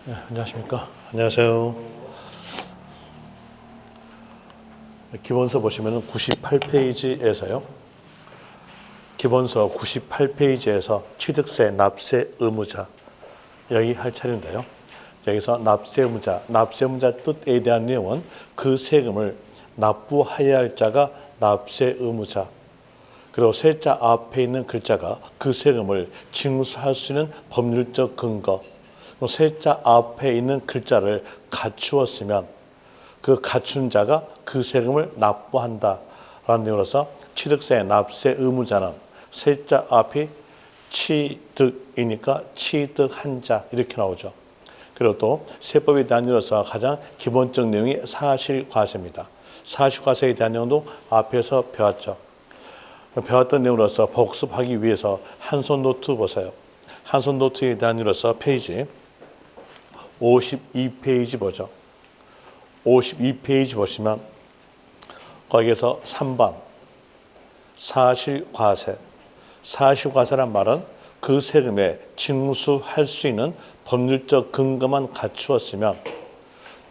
네, 안녕하십니까. 안녕하세요. 기본서 보시면 98페이지에서요. 기본서 98페이지에서 취득세, 납세 의무자 여기 할 차례인데요. 여기서 납세 의무자, 납세 의무자 뜻에 대한 내용은 그 세금을 납부해야 할 자가 납세 의무자, 그리고 세자 앞에 있는 글자가 그 세금을 징수할 수 있는 법률적 근거, 세자 앞에 있는 글자를 갖추었으면 그 갖춘 자가 그 세금을 납부한다라는 내용으로서 취득세, 납세 의무자는 세자 앞이 취득이니까 취득한 자 이렇게 나오죠. 그리고 또 세법에 대한 내용으로서 가장 기본적 내용이 사실과세입니다. 사실과세에 대한 내용도 앞에서 배웠죠. 배웠던 내용으로서 복습하기 위해서 한손 노트 보세요. 한손 노트에 대한 내용으로서 페이지 52페이지 보죠. 52페이지 보시면 거기에서 3번 사실과세. 사실과세란 말은 그 세금에 징수할 수 있는 법률적 근거만 갖추었으면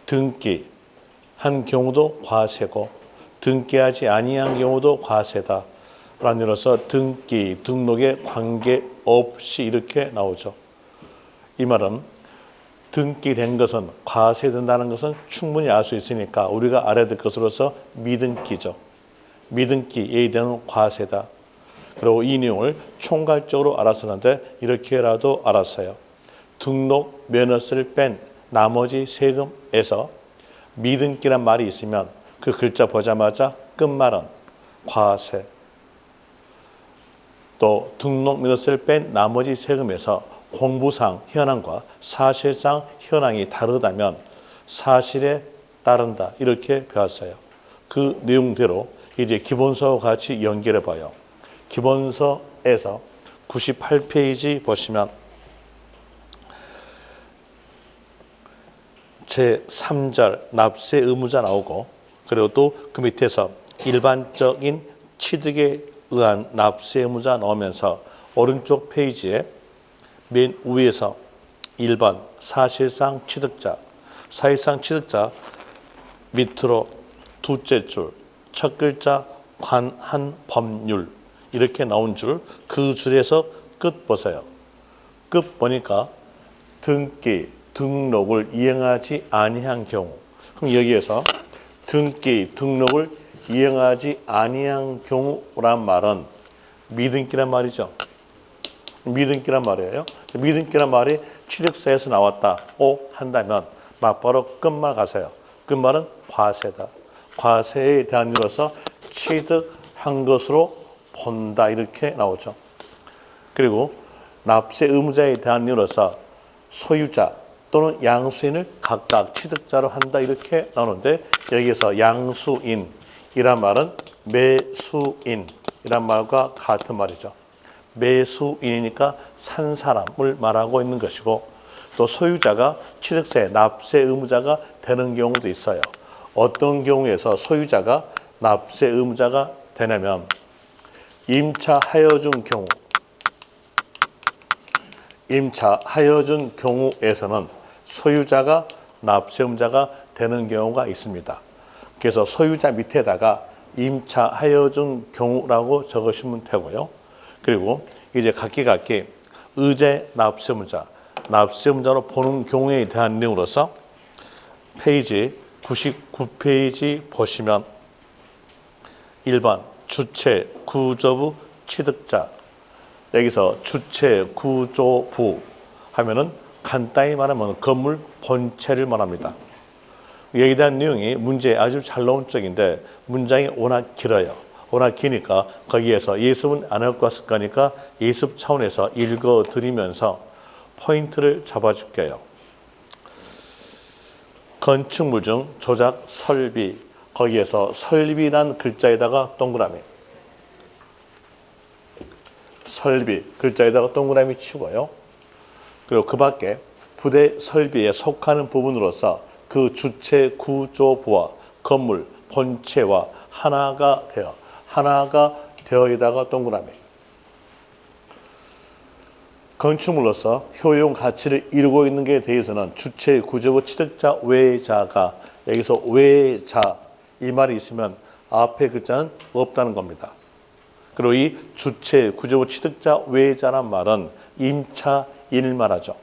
등기한 경우도 과세고 등기하지 아니한 경우도 과세다. 라는 이로써 등기, 등록에 관계없이 이렇게 나오죠. 이 말은 등기된 것은 과세된다는 것은 충분히 알 수 있으니까 우리가 알아야 될 것으로서 미등기죠. 미등기에 대한 과세다. 그리고 이 내용을 총괄적으로 알았었는데 이렇게라도 알았어요. 등록 면허세를 뺀 나머지 세금에서 미등기란 말이 있으면 그 글자 보자마자 끝말은 과세. 또 등록 면허세를 뺀 나머지 세금에서 공부상 현황과 사실상 현황이 다르다면 사실에 따른다 이렇게 배웠어요. 그 내용대로 이제 기본서와 같이 연결해 봐요. 기본서에서 98페이지 보시면 제3절 납세 의무자 나오고 그리고 또 그 밑에서 일반적인 취득에 의한 납세 의무자 나오면서 오른쪽 페이지에 맨 위에서 1번 사실상 취득자, 사실상 취득자 밑으로 두째 줄, 첫 글자 관한 법률 이렇게 나온 줄, 그 줄에서 끝 보세요. 끝 보니까 등기, 등록을 이행하지 아니한 경우, 그럼 여기에서 등기, 등록을 이행하지 아니한 경우란 말은 미등기란 말이죠. 미등기란 말이에요. 미등기란 말이 취득세에서 나왔다고 한다면 막바로 끝말 가세요. 끝말은 과세다. 과세에 대한 이로서 취득한 것으로 본다 이렇게 나오죠. 그리고 납세 의무자에 대한 이로서 소유자 또는 양수인을 각각 취득자로 한다 이렇게 나오는데 여기에서 양수인이란 말은 매수인이란 말과 같은 말이죠. 매수인이니까 산 사람을 말하고 있는 것이고 또 소유자가 취득세, 납세 의무자가 되는 경우도 있어요. 어떤 경우에서 소유자가 납세 의무자가 되냐면 임차하여준 경우, 임차하여준 경우에서는 소유자가 납세 의무자가 되는 경우가 있습니다. 그래서 소유자 밑에다가 임차하여준 경우라고 적으시면 되고요. 그리고 이제 각기 의제 납세 의무자, 납세 의무자로 보는 경우에 대한 내용으로서 페이지 99페이지 보시면 1번 주체 구조부 취득자. 여기서 주체 구조부 하면은 간단히 말하면 건물 본체를 말합니다. 여기에 대한 내용이 문제에 아주 잘 나온 쪽인데 문장이 워낙 길어요. 워낙 기니까 거기에서 예습은 안 할 것 같을 거니까 예습 차원에서 읽어드리면서 포인트를 잡아줄게요. 건축물 중 조작 설비, 거기에서 설비란 글자에다가 동그라미, 설비 글자에다가 동그라미 치고요. 그리고 그 밖에 부대 설비에 속하는 부분으로서 그 주체 구조부와 건물 본체와 하나가 되어에다가 동그라미. 건축물로서 효용 가치를 이루고 있는 게 대해서는 주체, 구조부, 취득자, 외자가 여기서 외자 이 말이 있으면 앞에 글자는 없다는 겁니다. 그리고 이 주체, 구조부, 취득자, 외자란 말은 임차인을 말하죠.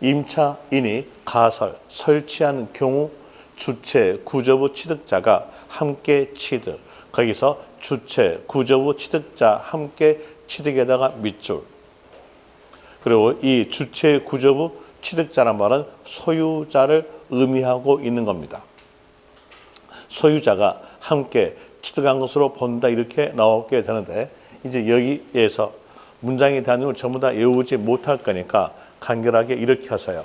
임차인이 가설, 설치하는 경우 주체, 구조부, 취득자가 함께 취득. 거기서 주체, 구조부, 취득자 함께 취득에다가 밑줄. 그리고 이 주체, 구조부, 취득자란 말은 소유자를 의미하고 있는 겁니다. 소유자가 함께 취득한 것으로 본다 이렇게 나오게 되는데 이제 여기에서 문장에 대한 내용을 전부 다 외우지 못할 거니까 간결하게 이렇게 하세요.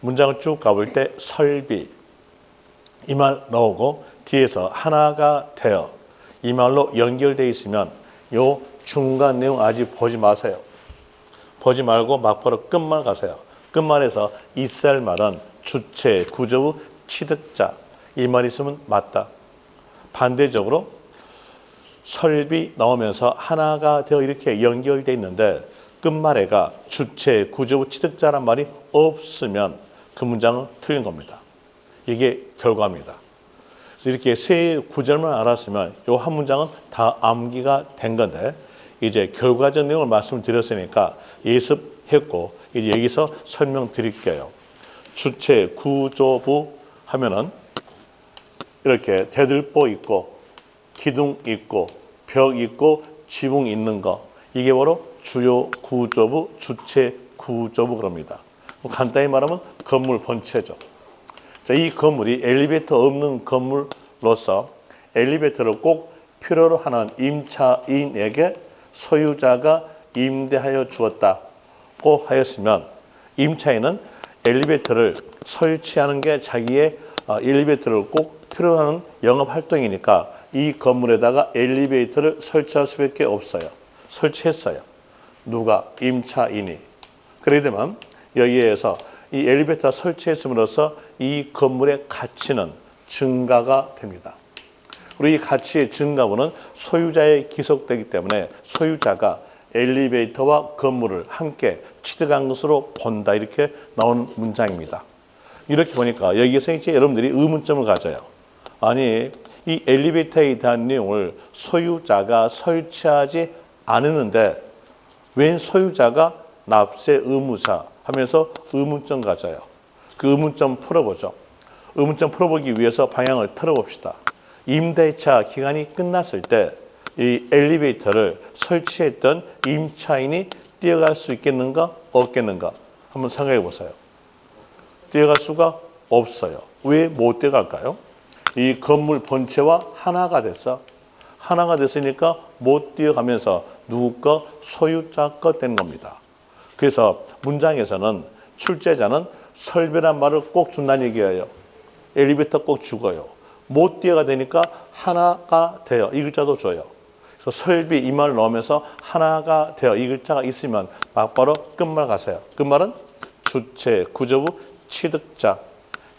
문장을 쭉 가볼 때 설비 이 말 나오고 뒤에서 하나가 되어 이 말로 연결되어 있으면 요 중간 내용 아직 보지 마세요. 보지 말고 막바로 끝말 가세요. 끝말에서 있을 말은 주체, 구조부, 취득자 이 말 있으면 맞다. 반대적으로 설비 나오면서 하나가 되어 이렇게 연결되어 있는데 끝말에가 주체, 구조부, 취득자란 말이 없으면 그 문장은 틀린 겁니다. 이게 결과입니다. 그래서 이렇게 세 구절만 알았으면 이 한 문장은 다 암기가 된 건데 이제 결과적 내용을 말씀드렸으니까 예습했고 이제 여기서 설명드릴게요. 주체, 구조부 하면은 이렇게 대들보 있고 기둥 있고 벽 있고 지붕 있는 거 이게 바로 주요 구조부, 주체 구조부 그럽니다. 간단히 말하면 건물 본체죠. 자, 이 건물이 엘리베이터 없는 건물로서 엘리베이터를 꼭 필요로 하는 임차인에게 소유자가 임대하여 주었다고 하였으면 임차인은 엘리베이터를 설치하는 게 자기의 엘리베이터를 꼭 필요로 하는 영업활동이니까 이 건물에다가 엘리베이터를 설치할 수밖에 없어요. 설치했어요. 누가? 임차인이. 그렇게 되면 여기에서 이 엘리베이터 설치했음으로써 이 건물의 가치는 증가가 됩니다. 그리고 이 가치의 증가분은 소유자에 기속되기 때문에 소유자가 엘리베이터와 건물을 함께 취득한 것으로 본다 이렇게 나오는 문장입니다. 이렇게 보니까 여기에서 이제 여러분들이 의문점을 가져요. 아니 이 엘리베이터에 대한 내용을 소유자가 설치하지 않았는데 웬 소유자가 납세 의무자 하면서 의문점 가져요. 그 의문점 풀어보죠. 의문점 풀어보기 위해서 방향을 틀어봅시다. 임대차 기간이 끝났을 때 이 엘리베이터를 설치했던 임차인이 뛰어갈 수 있겠는가 없겠는가 한번 생각해 보세요. 뛰어갈 수가 없어요. 왜 못 뛰어갈까요? 이 건물 본체와 하나가 됐어. 하나가 됐으니까 못 뛰어가면서 누구 거? 소유자 거 된 겁니다. 그래서 문장에서는 출제자는 설비란 말을 꼭 준다는 얘기예요. 엘리베이터 꼭 죽어요. 못 뛰어가 되니까 하나가 되어 이 글자도 줘요. 그래서 설비 이 말을 넣으면서 하나가 되어 이 글자가 있으면 막바로 끝말 가세요. 끝말은 주체, 구조부, 취득자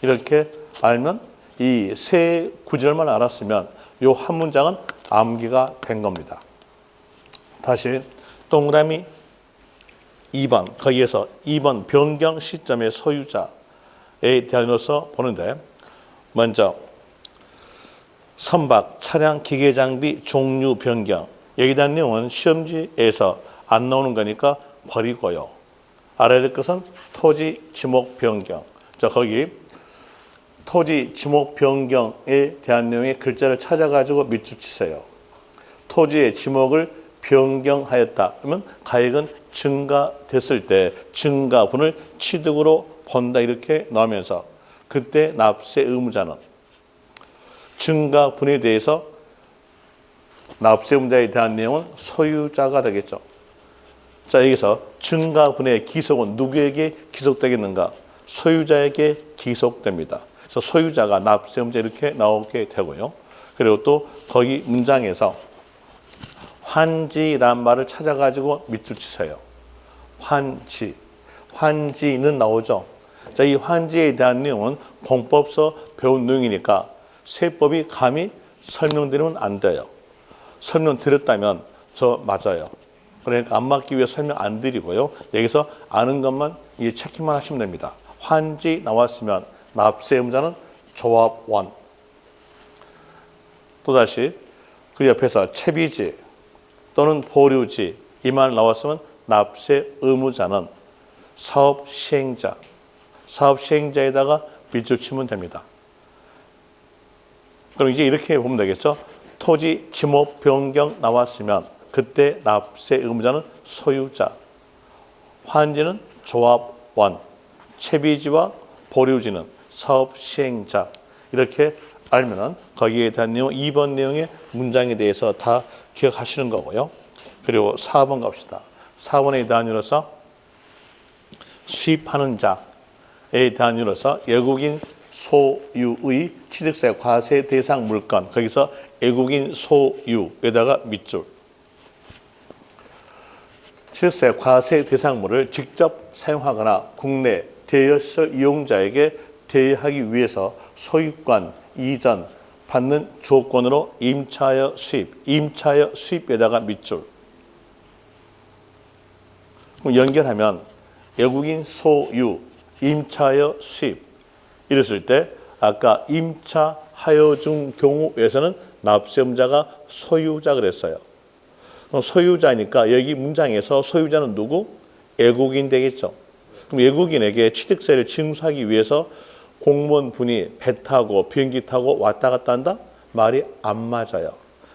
이렇게 알면 이 세 구절만 알았으면 이 한 문장은 암기가 된 겁니다. 다시 동그라미 2번 거기에서 2번 변경 시점의 소유자에 대해서 보는데 먼저 선박, 차량, 기계, 장비, 종류 변경 여기에 대한 내용은 시험지에서 안 나오는 거니까 버리고요. 알아야 될 것은 토지, 지목 변경. 자 거기 토지, 지목 변경에 대한 내용의 글자를 찾아가지고 밑줄 치세요. 토지의 지목을 변경하였다. 그러면 가액은 증가됐을 때 증가분을 취득으로 본다 이렇게 나오면서 그때 납세 의무자는 증가분에 대해서 납세 의무자에 대한 내용은 소유자가 되겠죠. 자 여기서 증가분의 기속은 누구에게 기속되겠는가? 소유자에게 기속됩니다. 그래서 소유자가 납세 의무자 이렇게 나오게 되고요. 그리고 또 거기 문장에서 환지란 말을 찾아가지고 밑줄 치세요. 환지. 환지는 나오죠. 자, 이 환지에 대한 내용은 공법서 배운 내용이니까 세법이 감히 설명드리면 안 돼요. 설명드렸다면 저 맞아요. 그러니까 안 맞기 위해 설명 안 드리고요. 여기서 아는 것만 이제 체킹만 하시면 됩니다. 환지 나왔으면 납세 의무자는 조합원. 또다시 그 옆에서 채비지 또는 보류지 이 말 나왔으면 납세 의무자는 사업 시행자. 사업 시행자에다가 밑줄 치면 됩니다. 그럼 이제 이렇게 보면 되겠죠. 토지 지목 변경 나왔으면 그때 납세 의무자는 소유자, 환지는 조합원, 채비지와 보류지는 사업 시행자. 이렇게 알면은 거기에 대한 내용 2번 내용의 문장에 대해서 다 기억하시는 거고요. 그리고 4번 갑시다. 4번에 대한 이유로서 수입하는 자에 대한 이유로서 외국인 소유의 취득세 과세 대상 물건 거기서 외국인 소유에다가 밑줄 취득세 과세 대상물을 직접 사용하거나 국내 대여시설 이용자에게 대여하기 위해서 소유권 이전 받는 조건으로 임차여 수입에다가 밑줄 연결하면 외국인 소유, 임차여 수입 이랬을 때 아까 임차하여 중 경우에서는 납세의무자가 소유자 그랬어요. 소유자니까 여기 문장에서 소유자는 누구? 외국인 되겠죠. 그럼 외국인에게 취득세를 징수하기 위해서 공무원분이 배 타고 비행기 타고 왔다 갔다 한다? 말이 안 맞아요.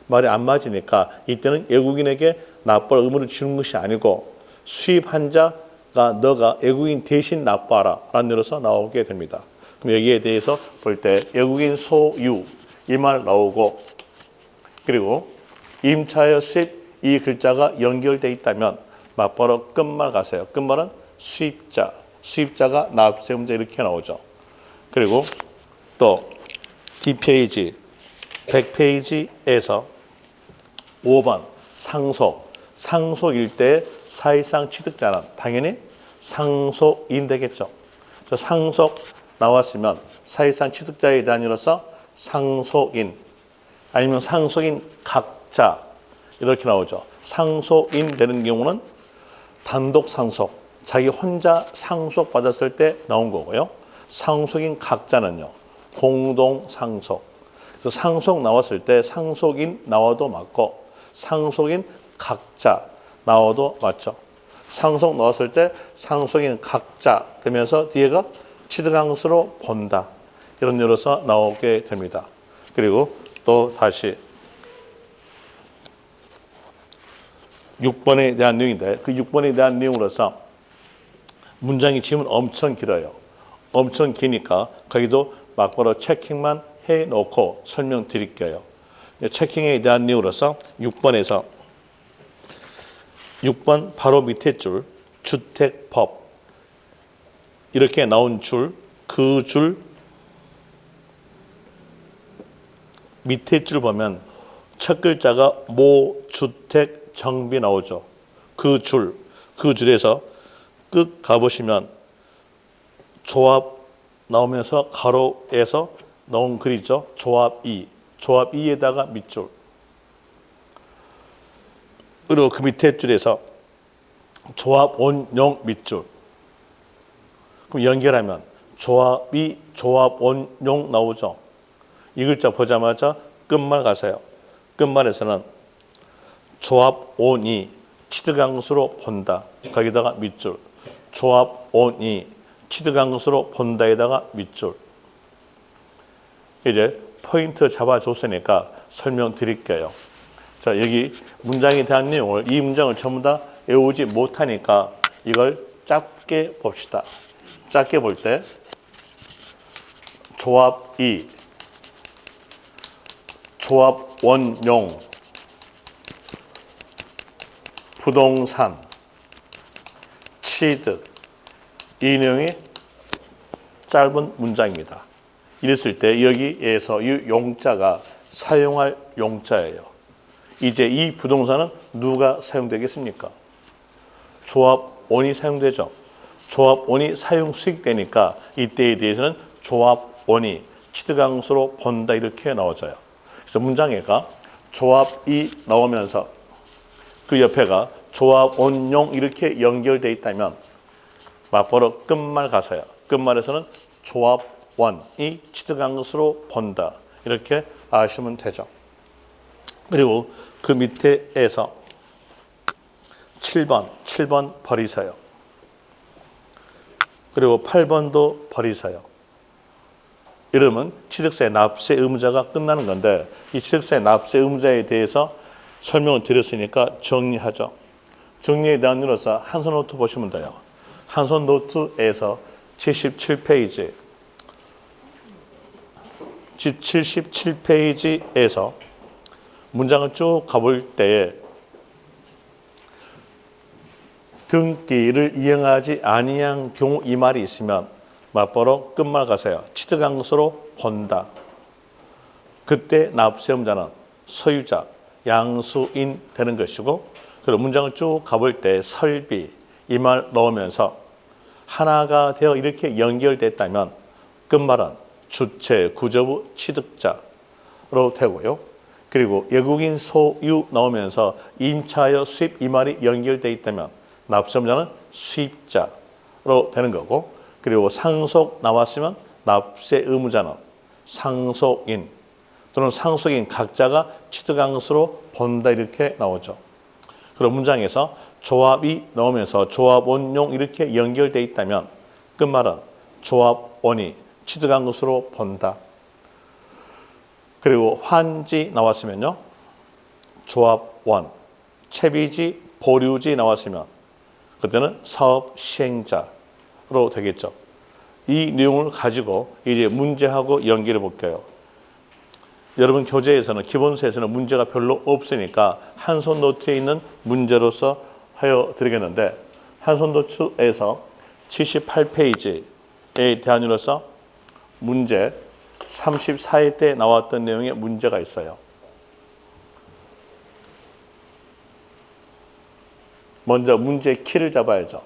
말이 안 맞으니까 이때는 외국인에게 납부할 의무를 주는 것이 아니고 수입한 자가 너가 외국인 대신 납부하라 라는 의미로서 나오게 됩니다. 그럼 여기에 대해서 볼 때 외국인 소유 이 말 나오고 그리고 임차여 수입 이 글자가 연결되어 있다면 맞바로 끝말 가세요. 끝말은 수입자, 수입자가 납세의무자 이렇게 나오죠. 그리고 또 뒷페이지 100페이지에서 5번 상속, 상속일 때 사실상 취득자는 당연히 상속인 되겠죠. 상속 나왔으면 사실상 취득자에 대한 이로서 상속인 아니면 상속인 각자 이렇게 나오죠. 상속인 되는 경우는 단독 상속, 자기 혼자 상속 받았을 때 나온 거고요. 상속인 각자는요, 공동 상속. 그래서 상속 나왔을 때 상속인 나와도 맞고 상속인 각자 나와도 맞죠. 상속 나왔을 때 상속인 각자 되면서 뒤에가 취득항수로 본다. 이런 예로서 나오게 됩니다. 그리고 또 다시 6번에 대한 내용인데 그 6번에 대한 내용으로서 문장이 지금 엄청 길어요. 엄청 기니까 거기도 막바로 체킹만 해놓고 설명드릴게요. 체킹에 대한 내용으로서 6번에서 6번 바로 밑에 줄 주택법 이렇게 나온 줄 그 줄 밑에 줄 보면 첫 글자가 모주택 정비 나오죠. 그 줄에서 끝 가보시면 조합 나오면서 가로에서 나온 글이죠. 조합 2에다가 밑줄. 그리고 그 밑에 줄에서 조합 원용 밑줄. 그럼 연결하면 조합 원용 나오죠. 이 글자 보자마자 끝말 가세요. 끝말에서는 조합 원이 취득항수로 본다. 거기다가 밑줄. 조합 원이 취득항수로 본다에다가 밑줄. 이제 포인트 잡아줬으니까 설명드릴게요. 자, 여기 문장에 대한 내용을 이 문장을 전부 다 외우지 못하니까 이걸 짧게 봅시다. 짧게 볼 때 조합 2, 조합 원용, 부동산, 취득 이 내용이 짧은 문장입니다. 이랬을 때 여기에서 이 용자가 사용할 용자예요. 이제 이 부동산은 누가 사용되겠습니까? 조합원이 사용되죠. 조합원이 사용 수익되니까 이때에 대해서는 조합원이 취득항수로 본다 이렇게 나와져요. 그래서 문장에가 조합이 나오면서 그 옆에가 조합, 원용 이렇게 연결되어 있다면 맞바로 끝말 가사야. 끝말에서는 조합, 원이 취득한 것으로 본다. 이렇게 아시면 되죠. 그리고 그 밑에에서 7번 버리세요. 그리고 8번도 버리세요. 이러면 취득세 납세 의무자가 끝나는 건데 이 취득세 납세 의무자에 대해서 설명을 드렸으니까 정리하죠. 정리에 대한 이유로서 한손 노트 보시면 돼요. 한손 노트에서 77페이지 77페이지에서 문장을 쭉 가볼 때에 등기를 이행하지 아니한 경우 이 말이 있으면 맞바로 끝말 가세요. 취득한 것으로 본다. 그때 납세 의무자는 소유자, 양수인 되는 것이고 그리고 문장을 쭉 가볼 때 설비 이 말 넣으면서 하나가 되어 이렇게 연결됐다면 끝말은 주체, 구조부, 취득자로 되고요. 그리고 외국인 소유 나오면서 임차여 수입 이 말이 연결되어 있다면 납세 의무자는 수입자로 되는 거고 그리고 상속 나왔으면 납세 의무자는 상속인 또는 상속인 각자가 취득한 것으로 본다 이렇게 나오죠. 그럼 문장에서 조합이 나오면서 조합원용 이렇게 연결되어 있다면 끝말은 조합원이 취득한 것으로 본다. 그리고 환지 나왔으면요. 조합원, 채비지, 보류지 나왔으면 그때는 사업 시행자로 되겠죠. 이 내용을 가지고 이제 문제하고 연결해 볼게요. 여러분 교재에서는 기본서에서는 문제가 별로 없으니까 한손 노트에 있는 문제로서 하여 드리겠는데 한손 노트에서 78페이지에 대한 이로서 문제 34회 때 나왔던 내용의 문제가 있어요. 먼저 문제 키를 잡아야죠.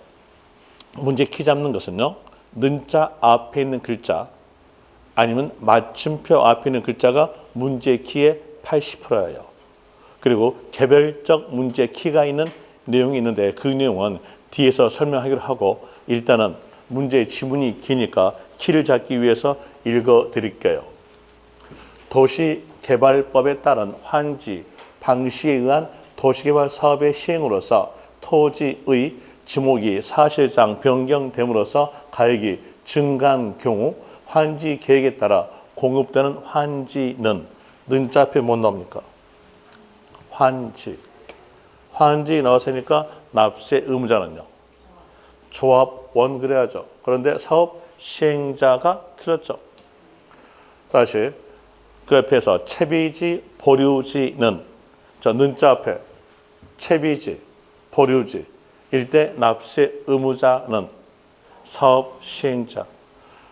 문제 키 잡는 것은요. 는자 앞에 있는 글자 아니면 맞춤표 앞에 있는 글자가 문제 키의 80%예요. 그리고 개별적 문제 키가 있는 내용이 있는데 그 내용은 뒤에서 설명하기로 하고 일단은 문제의 지문이 기니까 키를 잡기 위해서 읽어드릴게요. 도시개발법에 따른 환지, 방시에 의한 도시개발 사업의 시행으로서 토지의 지목이 사실상 변경됨으로써 가액이 증가한 경우 환지 계획에 따라 공급되는 환지는 는자 앞에 못 나옵니까? 환지 나왔으니까 납세 의무자는요. 조합원 그래야죠. 그런데 사업 시행자가 틀렸죠. 다시 그 옆에서 채비지, 보류지는 저 는자 앞에 채비지, 보류지 일대 납세 의무자는 사업 시행자.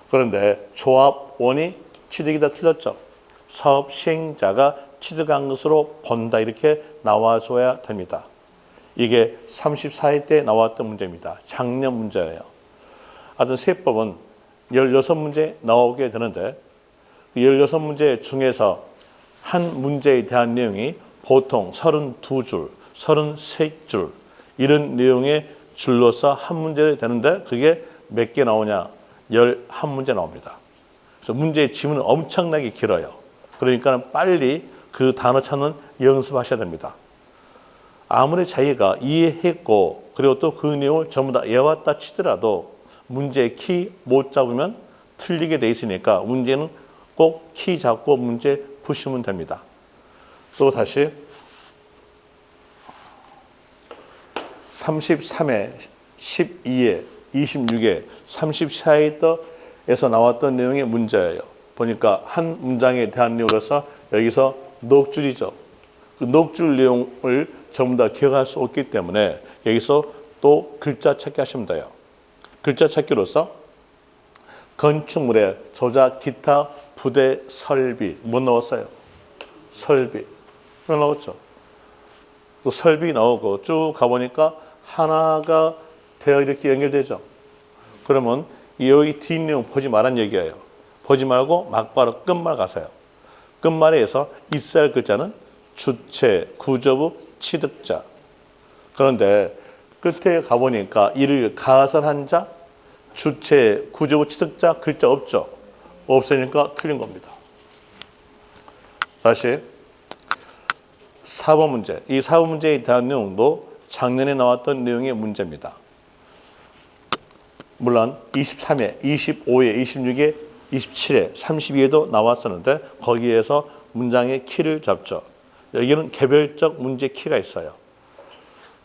그런데 조합원이 취득이 다 틀렸죠. 사업 시행자가 취득한 것으로 본다 이렇게 나와줘야 됩니다. 이게 34회 때 나왔던 문제입니다. 작년 문제예요. 하여튼 세법은 16문제 나오게 되는데 16문제 중에서 한 문제에 대한 내용이 보통 32줄, 33줄 이런 내용의 줄로서 한 문제 되는데 그게 몇 개 나오냐? 11문제 나옵니다. 그래서 문제의 지문은 엄청나게 길어요. 그러니까 빨리 그 단어 찾는 연습하셔야 됩니다. 아무리 자기가 이해했고 그리고 또 그 내용을 전부 다 외웠다 치더라도 문제의 키 못 잡으면 틀리게 돼 있으니까 문제는 꼭 키 잡고 문제 푸시면 됩니다. 또 다시 33회, 12회, 26회, 34회에서 나왔던 내용의 문제예요. 보니까 한 문장에 대한 내용으로서 여기서 넉 줄이죠. 그 넉 줄 내용을 전부 다 기억할 수 없기 때문에 여기서 또 글자 찾기 하시면 돼요. 글자 찾기로서 건축물의 조작, 기타, 부대, 설비 뭐 넣었어요? 설비 뭐 넣었죠. 또 설비 나오고 쭉 가보니까 하나가 되어 이렇게 연결되죠. 그러면 여기 뒷내용 보지 말란 얘기예요. 보지 말고 막바로 끝말 가세요. 끝말에서 있어야 할 글자는 주체, 구조부, 취득자. 그런데 끝에 가보니까 이를 가산한 자, 주체, 구조부, 취득자 글자 없죠. 없으니까 틀린 겁니다. 다시 4번 문제. 이 4번 문제에 대한 내용도 작년에 나왔던 내용의 문제입니다. 물론 23회, 25회, 26회, 27회, 32회도 나왔었는데 거기에서 문장의 키를 잡죠. 여기는 개별적 문제 키가 있어요.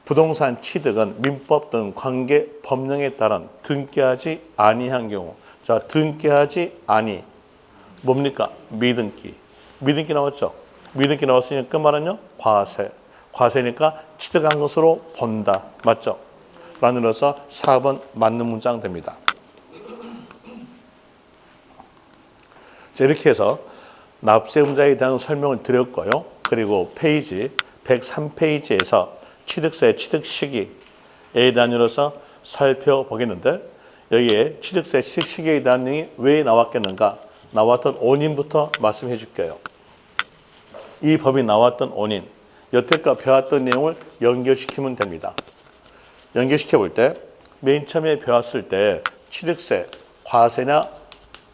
부동산 취득은 민법 등 관계 법령에 따른 등기하지 아니한 경우. 자, 등기하지 아니. 뭡니까? 미등기. 미등기 나왔죠? 미등기 나왔으니까 그 말은요? 과세. 과세니까 취득한 것으로 본다. 맞죠? 라는으로서 4번 맞는 문장 됩니다. 자, 이렇게 해서 납세 문자에 대한 설명을 드렸고요. 그리고 페이지 103페이지에서 취득세 취득 시기에 대한 으로서 살펴보겠는데 여기에 취득세 취득 시기에 대한 내용이 왜 나왔겠는가? 나왔던 원인부터 말씀해 줄게요. 이 법이 나왔던 원인, 여태껏 배웠던 내용을 연결시키면 됩니다. 연결시켜 볼 때 맨 처음에 배웠을 때 취득세 과세냐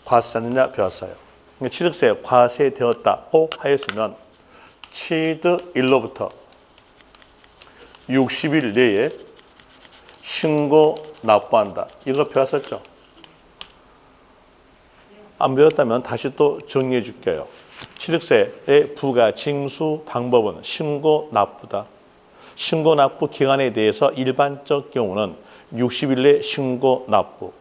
과세냐 배웠어요. 취득세 과세되었다고 하였으면 취득일로부터 60일 내에 신고 납부한다. 이거 배웠었죠? 안 배웠다면 다시 또 정리해 줄게요. 취득세의 부과 징수 방법은 신고 납부다. 신고 납부 기간에 대해서 일반적 경우는 60일 내 신고 납부.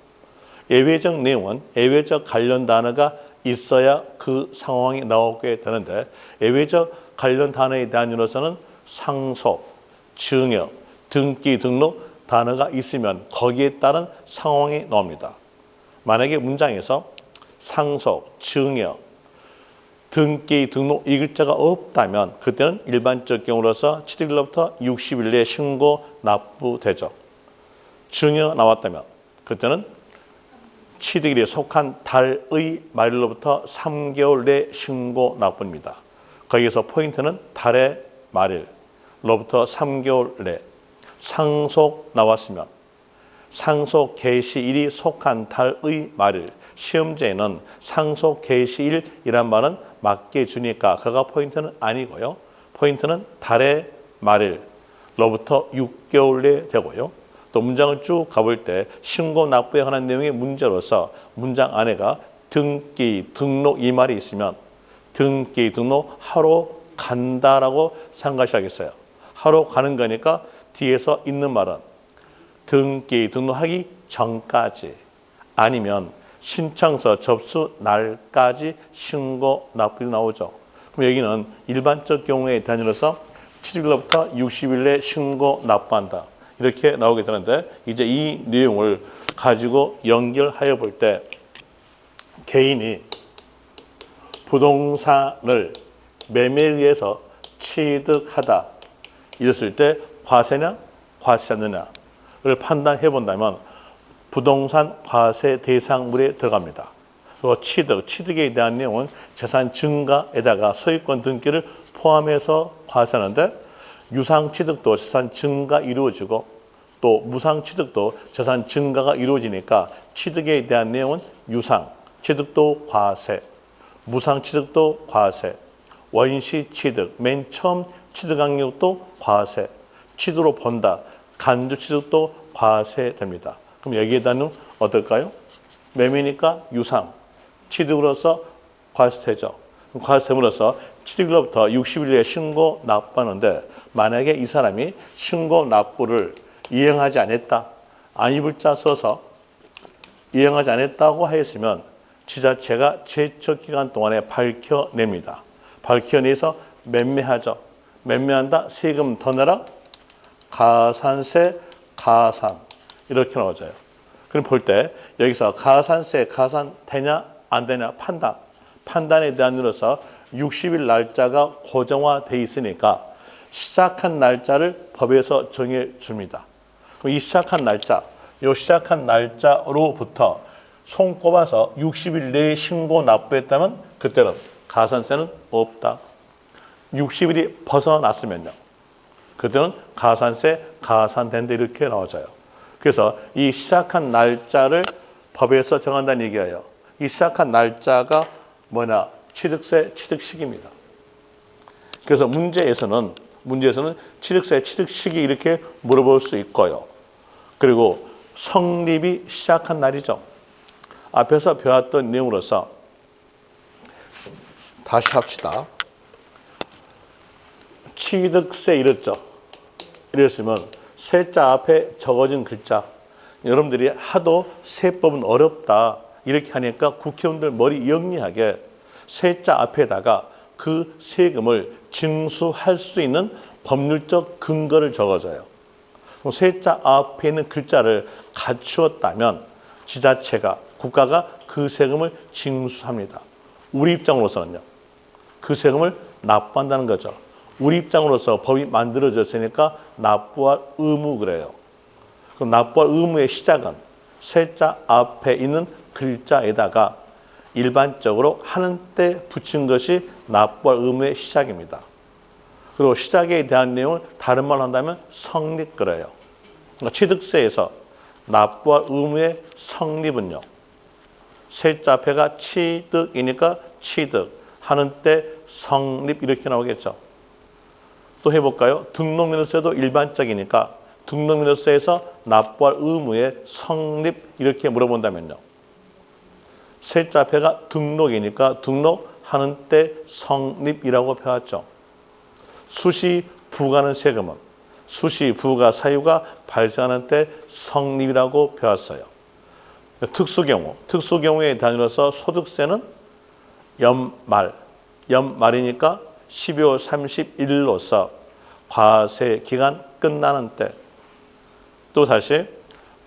예외적 내용은 예외적 관련 단어가 있어야 그 상황이 나오게 되는데 예외적 관련 단어에 대한 으로서는 상속, 증여, 등기, 등록 단어가 있으면 거기에 따른 상황이 나옵니다. 만약에 문장에서 상속, 증여, 등기, 등록 이 글자가 없다면 그때는 일반적 경우로서 취득일로부터 60일 내에 신고 납부되죠. 증여 나왔다면 그때는 취득일에 속한 달의 말일로부터 3개월 내 신고 납부입니다. 거기에서 포인트는 달의 말일로부터 3개월 내. 상속 나왔으면 상속 개시일이 속한 달의 말일. 시험제에는 상속 개시일이란 말은 맞게 주니까 그가 포인트는 아니고요. 포인트는 달의 말일로부터 6개월 내 되고요. 또 문장을 쭉 가볼 때 신고 납부에 관한 내용의 문제로서 문장 안에가 등기, 등록 이 말이 있으면 등기, 등록 하러 간다라고 생각하셔야겠어요. 하러 가는 거니까 뒤에서 있는 말은 등기, 등록하기 전까지 아니면 신청서 접수 날까지 신고 납부이 나오죠. 그럼 여기는 일반적 경우에 대한으로서 취득일로부터 60일 내 신고 납부한다. 이렇게 나오게 되는데 이제 이 내용을 가지고 연결하여 볼 때 개인이 부동산을 매매에 의해서 취득하다 이랬을 때 과세냐 과세지 않느냐를 판단해 본다면 부동산 과세 대상물에 들어갑니다. 그리고 취득에 대한 내용은 재산 증가에다가 소유권 등기를 포함해서 과세하는데 유상 취득도 재산 증가 이루어지고 또 무상 취득도 재산 증가가 이루어지니까 취득에 대한 내용은 유상 취득도 과세, 무상 취득도 과세, 원시 취득, 맨 처음 취득한 경우도 과세, 취득으로 본다, 간주 취득도 과세됩니다. 그럼 여기에 대한 어떨까요? 매매니까 유상, 취득으로서 과세되죠. 과세됨으로써 취득일로부터 60일 내에 신고 납부하는데 만약에 이 사람이 신고 납부를 이행하지 않았다. 안입을자 써서 이행하지 않았다고 하였으면 지자체가 제척기간 동안에 밝혀냅니다. 밝혀내서 매매하죠. 매매한다. 세금 더 내라. 가산세, 가산. 이렇게 나와져요. 그럼 볼 때 여기서 가산세, 가산 되냐 안 되냐 판단에 대한 으로서 60일 날짜가 고정화되어 있으니까 시작한 날짜를 법에서 정해 줍니다. 그럼 이 시작한 날짜로부터 손꼽아서 60일 내에 신고 납부했다면 그때는 가산세는 없다. 60일이 벗어났으면요. 그때는 가산세, 가산된다 이렇게 나와져요. 그래서 이 시작한 날짜를 법에서 정한다는 얘기예요. 이 시작한 날짜가 뭐냐? 취득세, 취득시기입니다. 그래서 문제에서는 취득세, 취득시기 이렇게 물어볼 수 있고요. 그리고 성립이 시작한 날이죠. 앞에서 배웠던 내용으로서 다시 합시다. 취득세 이랬죠. 이랬으면 세자 앞에 적어진 글자, 여러분들이 하도 세법은 어렵다 이렇게 하니까 국회의원들 머리 영리하게 세자 앞에다가 그 세금을 징수할 수 있는 법률적 근거를 적어줘요. 세자 앞에 있는 글자를 갖추었다면 지자체가, 국가가 그 세금을 징수합니다. 우리 입장으로서는요. 그 세금을 납부한다는 거죠. 우리 입장으로서 법이 만들어졌으니까 납부할 의무 그래요. 그럼 납부할 의무의 시작은 세자 앞에 있는 글자에다가 일반적으로 하는 때 붙인 것이 납부할 의무의 시작입니다. 그리고 시작에 대한 내용을 다른 말로 한다면 성립 그래요. 그러니까 취득세에서 납부할 의무의 성립은요. 세자 앞에가 취득이니까 취득, 하는 때 성립 이렇게 나오겠죠. 또 해볼까요? 등록면허세도 일반적이니까 등록면허세에서 납부할 의무의 성립 이렇게 물어본다면요. 세자 앞에가 등록이니까 등록하는 때 성립이라고 배웠죠. 수시 부과하는 세금은 수시 부과 사유가 발생하는 때 성립이라고 배웠어요. 특수경우에 단위로서 소득세는 연말이니까 12월 31일로서 과세 기간 끝나는 때. 또 다시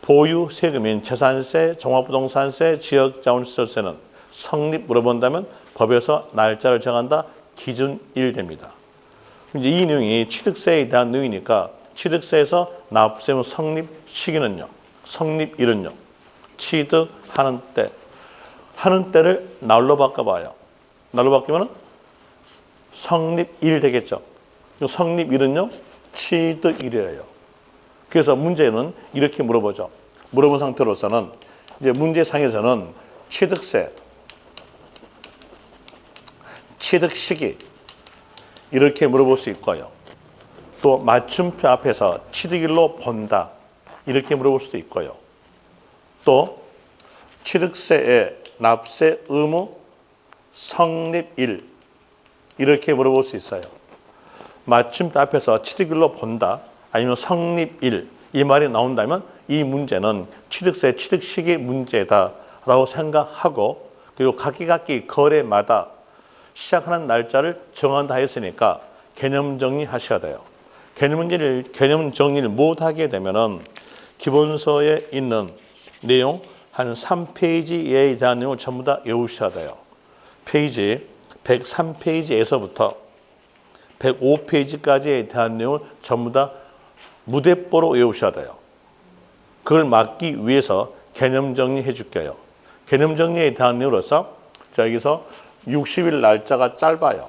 보유 세금인 재산세, 종합부동산세, 지역자원시설세는 성립 물어본다면 법에서 날짜를 정한다. 기준일 됩니다. 이제 이 내용이 취득세에 대한 내용이니까 취득세에서 납부세무 성립 시기는요. 성립일은요. 취득하는 때. 하는 때를 날로 바꿔봐요. 날로 바뀌면 성립일 되겠죠. 성립일은요. 취득일이에요. 그래서 문제는 이렇게 물어보죠. 물어본 상태로서는 이제 문제상에서는 취득세, 취득시기 이렇게 물어볼 수 있고요. 또 맞춤표 앞에서 취득일로 본다 이렇게 물어볼 수도 있고요. 또 취득세의 납세 의무 성립일 이렇게 물어볼 수 있어요. 맞춤표 앞에서 취득일로 본다 아니면 성립일 이 말이 나온다면 이 문제는 취득세 취득시기 문제다라고 생각하고 그리고 각기 거래마다 시작하는 날짜를 정한다 했으니까 개념 정리하셔야 돼요. 개념 정리를 못하게 되면은 기본서에 있는 내용 한 3페이지에 대한 내용을 전부 다 외우셔야 돼요. 페이지 103페이지에서부터 105페이지까지에 대한 내용을 전부 다 무대뽀로 외우셔야 돼요. 그걸 막기 위해서 개념 정리해 줄게요. 개념 정리에 대한 내용으로서 자 여기서 60일 날짜가 짧아요.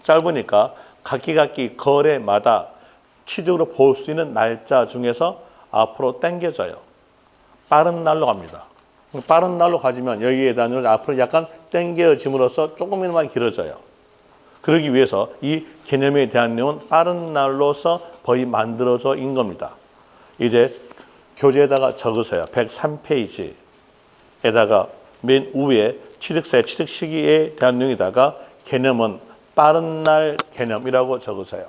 짧으니까 각기 거래마다 취득으로 볼 수 있는 날짜 중에서 앞으로 당겨져요. 빠른 날로 갑니다. 빠른 날로 가지면 여기에 대한 내용을 앞으로 약간 당겨짐으로써 조금이나마 길어져요. 그러기 위해서 이 개념에 대한 내용은 빠른 날로서 법이 만들어져 인 겁니다. 이제 교재에다가 적으세요. 103페이지에다가 맨 위에 취득세, 취득시기에 대한 내용에다가 개념은 빠른 날 개념이라고 적으세요.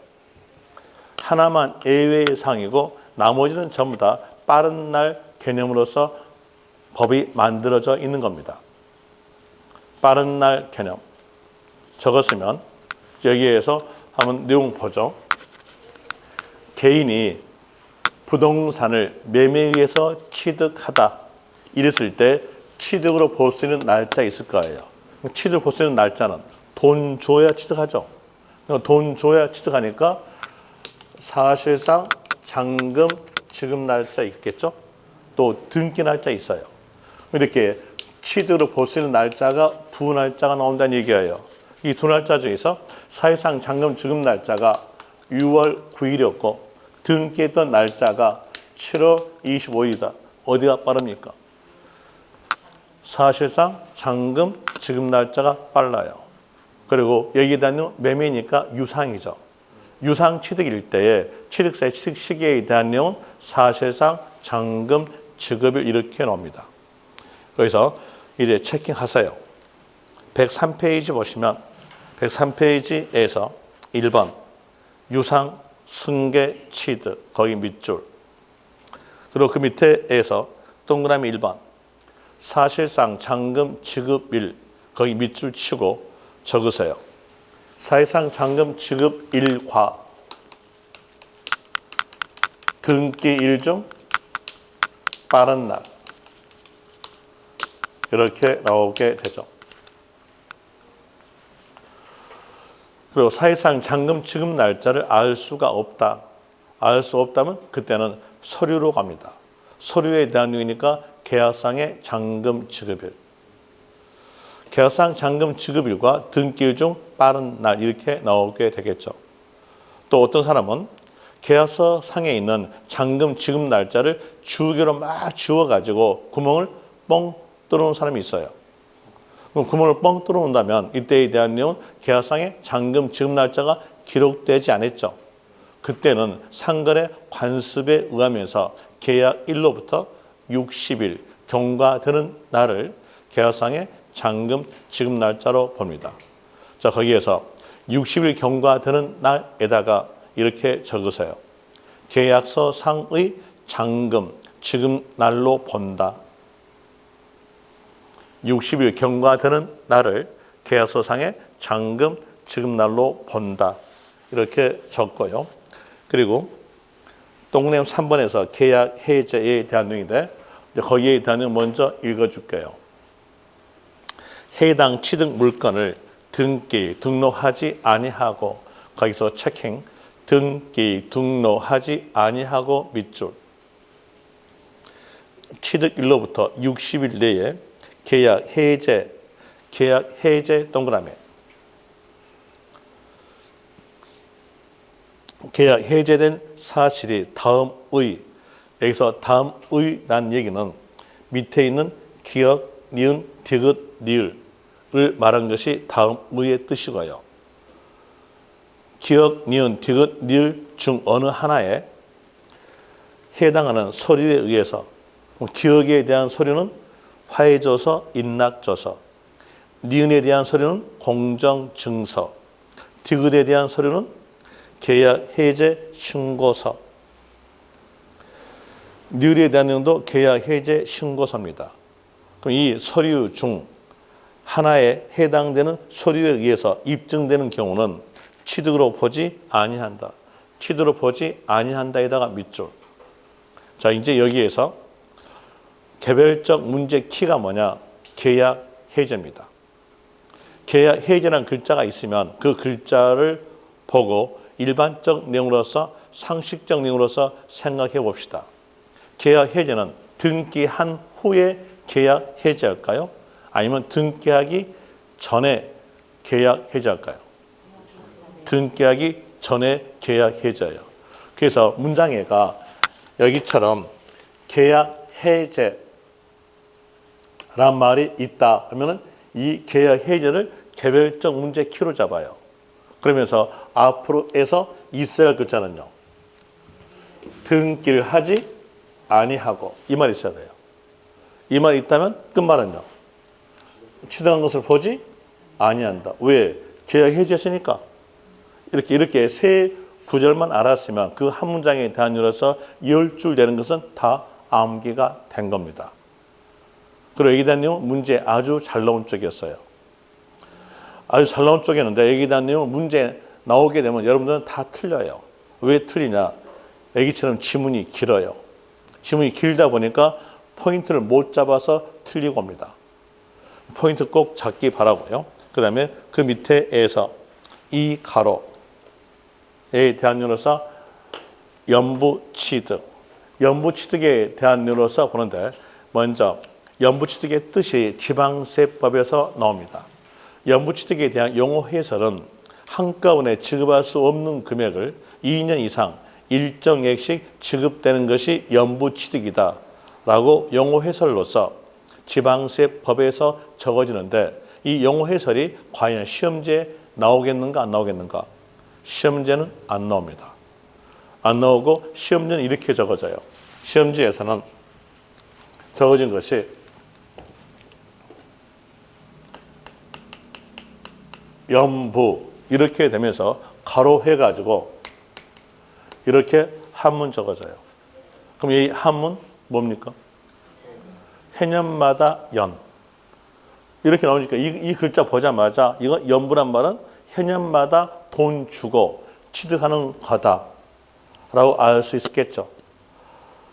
하나만 예외의 사항이고 나머지는 전부 다 빠른 날 개념으로서 법이 만들어져 있는 겁니다. 빠른 날 개념 적었으면 여기에서 한번 내용 보죠. 개인이 부동산을 매매해서 취득하다 이랬을 때 취득으로 볼 수 있는 날짜 있을 거예요. 취득을 볼 수 있는 날짜는 돈 줘야 취득하죠. 돈 줘야 취득하니까 사실상 잔금 지급 날짜 있겠죠. 또 등기 날짜 있어요. 이렇게 취득으로 볼 수 있는 날짜가 두 날짜가 나온다는 얘기예요. 이 두 날짜 중에서 사실상 잔금 지급 날짜가 6월 9일이었고 등기했던 날짜가 7월 25일이다. 어디가 빠릅니까? 사실상 잔금 지급 날짜가 빨라요. 그리고 여기에 대한 매매니까 유상이죠. 유상 취득일 때에 취득세의 취득 시기에 대한 내용은 사실상 잔금 지급일 이렇게 나옵니다. 그래서 이제 체킹하세요. 103페이지 보시면 103페이지에서 1번 유상 승계 취득 거기 밑줄 그리고 그 밑에에서 동그라미 1번 사실상 잔금 지급일 거기 밑줄 치고 적으세요. 사실상 잔금 지급일과 등기일 중 빠른 날 이렇게 나오게 되죠. 그리고 사실상 잔금 지급 날짜를 알 수가 없다. 알 수 없다면 그때는 서류로 갑니다. 서류에 대한 내용이니까 계약상의 잔금 지급일. 계약상 잔금 지급일과 등기일 중 빠른 날 이렇게 나오게 되겠죠. 또 어떤 사람은 계약서 상에 있는 잔금 지급 날짜를 주기로 막 지워가지고 구멍을 뻥 뚫어놓은 사람이 있어요. 그럼 구멍을 뻥 뚫어놓는다면 이때에 대한 내용은 계약상의 잔금 지급 날짜가 기록되지 않았죠. 그때는 상간의 관습에 의하면서 계약일로부터 60일 경과되는 날을 계약상의 잔금 지급 날짜로 봅니다. 자, 거기에서 60일 경과되는 날에다가 이렇게 적으세요. 계약서 상의 잔금 지급 날로 본다. 60일 경과되는 날을 계약서 상의 잔금 지급 날로 본다. 이렇게 적고요. 그리고 동그라미 3번에서 계약 해제에 대한 내용인데 거기에 대한 내용 먼저 읽어줄게요. 해당 취득 물건을 등기, 등록하지 아니하고 거기서 체킹, 등기, 등록하지 아니하고 밑줄 취득일로부터 60일 내에 계약 해제 동그라미 계약 해제된 사실이 다음의 여기서 다음의란 얘기는 밑에 있는 기억, 니은, 디귿, 리을을 말한 것이 다음의의 뜻이고요. 기억, 니은, 디귿, 리을 중 어느 하나에 해당하는 서류에 의해서 기억에 대한 서류는 화해조서, 인락조서, 니은에 대한 서류는 공정증서, 디귿에 대한 서류는 계약 해제 신고서, 리을에 대한 내용도 계약 해제 신고서입니다. 그럼 이 서류 중 하나에 해당되는 서류에 의해서 입증되는 경우는 취득으로 보지 아니한다. 취득으로 보지 아니한다에다가 밑줄. 자, 이제 여기에서 개별적 문제 키가 뭐냐? 계약 해제입니다. 계약 해제라는 글자가 있으면 그 글자를 보고 일반적 내용으로서 상식적 내용으로서 생각해 봅시다. 계약 해제는 등기한 후에 계약 해제할까요? 아니면 등기하기 전에 계약 해제할까요? 등기하기 전에 계약 해제예요. 그래서 문장에가 여기처럼 계약 해제란 말이 있다 하면은 이 계약 해제를 개별적 문제 키로 잡아요. 그러면서 앞으로에서 있어야 할 글자는요. 등기를 하지 아니하고 이 말이 있어야 돼요. 이 말이 있다면 끝말은요. 취득한 것을 보지 아니한다. 왜? 계약 해제했으니까. 이렇게 세 구절만 알았으면 그 한 문장에 대한 이유로서 10줄 되는 것은 다 암기가 된 겁니다. 그리고 여기에 대한 내용 문제 아주 잘 나온 쪽이었어요. 아주 잘 나온 쪽이었는데 여기에 대한 내용 문제 나오게 되면 여러분들은 다 틀려요. 왜 틀리냐? 여기처럼 지문이 길어요. 지문이 길다 보니까 포인트를 못 잡아서 틀리고 옵니다. 포인트 꼭 잡기 바라고요. 그 다음에 그 밑에에서 이 가로에 대한 이유로서 연부취득. 연부취득에 대한 이유로서 보는데 먼저 연부취득의 뜻이 지방세법에서 나옵니다. 연부취득에 대한 용어 해설은 한꺼번에 지급할 수 없는 금액을 2년 이상 일정액씩 지급되는 것이 연부취득이다 라고 용어 해설로서 지방세법에서 적어지는데 이 용어 해설이 과연 시험지에 나오겠는가 안 나오겠는가? 시험지에는 안 나옵니다. 안 나오고 시험지는 이렇게 적어져요. 시험지에서는 적어진 것이 연부 이렇게 되면서 가로해가지고 이렇게 한문 적어져요. 그럼 이 한문 뭡니까? 해년마다 연. 이렇게 나오니까 이 글자 보자마자 이거 연부란 말은 해년마다 돈 주고 취득하는 거다라고 알 수 있겠죠.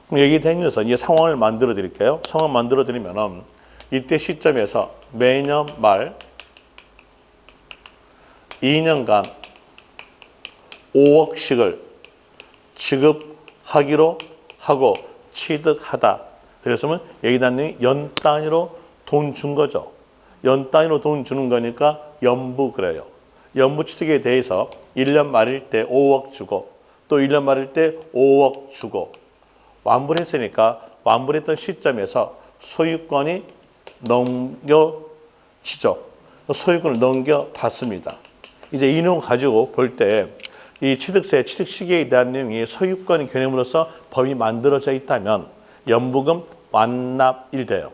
그럼 여기 다니면서 이 상황을 만들어 드릴게요. 상황 만들어 드리면은 이때 시점에서 매년 말 2년간 5억씩을 지급하기로 하고 취득하다. 그랬으면 여기다 연 단위로 돈 준 거죠. 연 단위로 돈 주는 거니까 연부 그래요. 연부 취득에 대해서 1년 말일 때 5억 주고 또 1년 말일 때 5억 주고 완부를 했으니까 완부했던 시점에서 소유권이 넘겨지죠. 소유권을 넘겨받습니다. 이제 이 내용 가지고 볼 때 이 취득세, 취득 시기에 대한 내용이 소유권 개념으로서 법이 만들어져 있다면 연부금 완납일 돼요.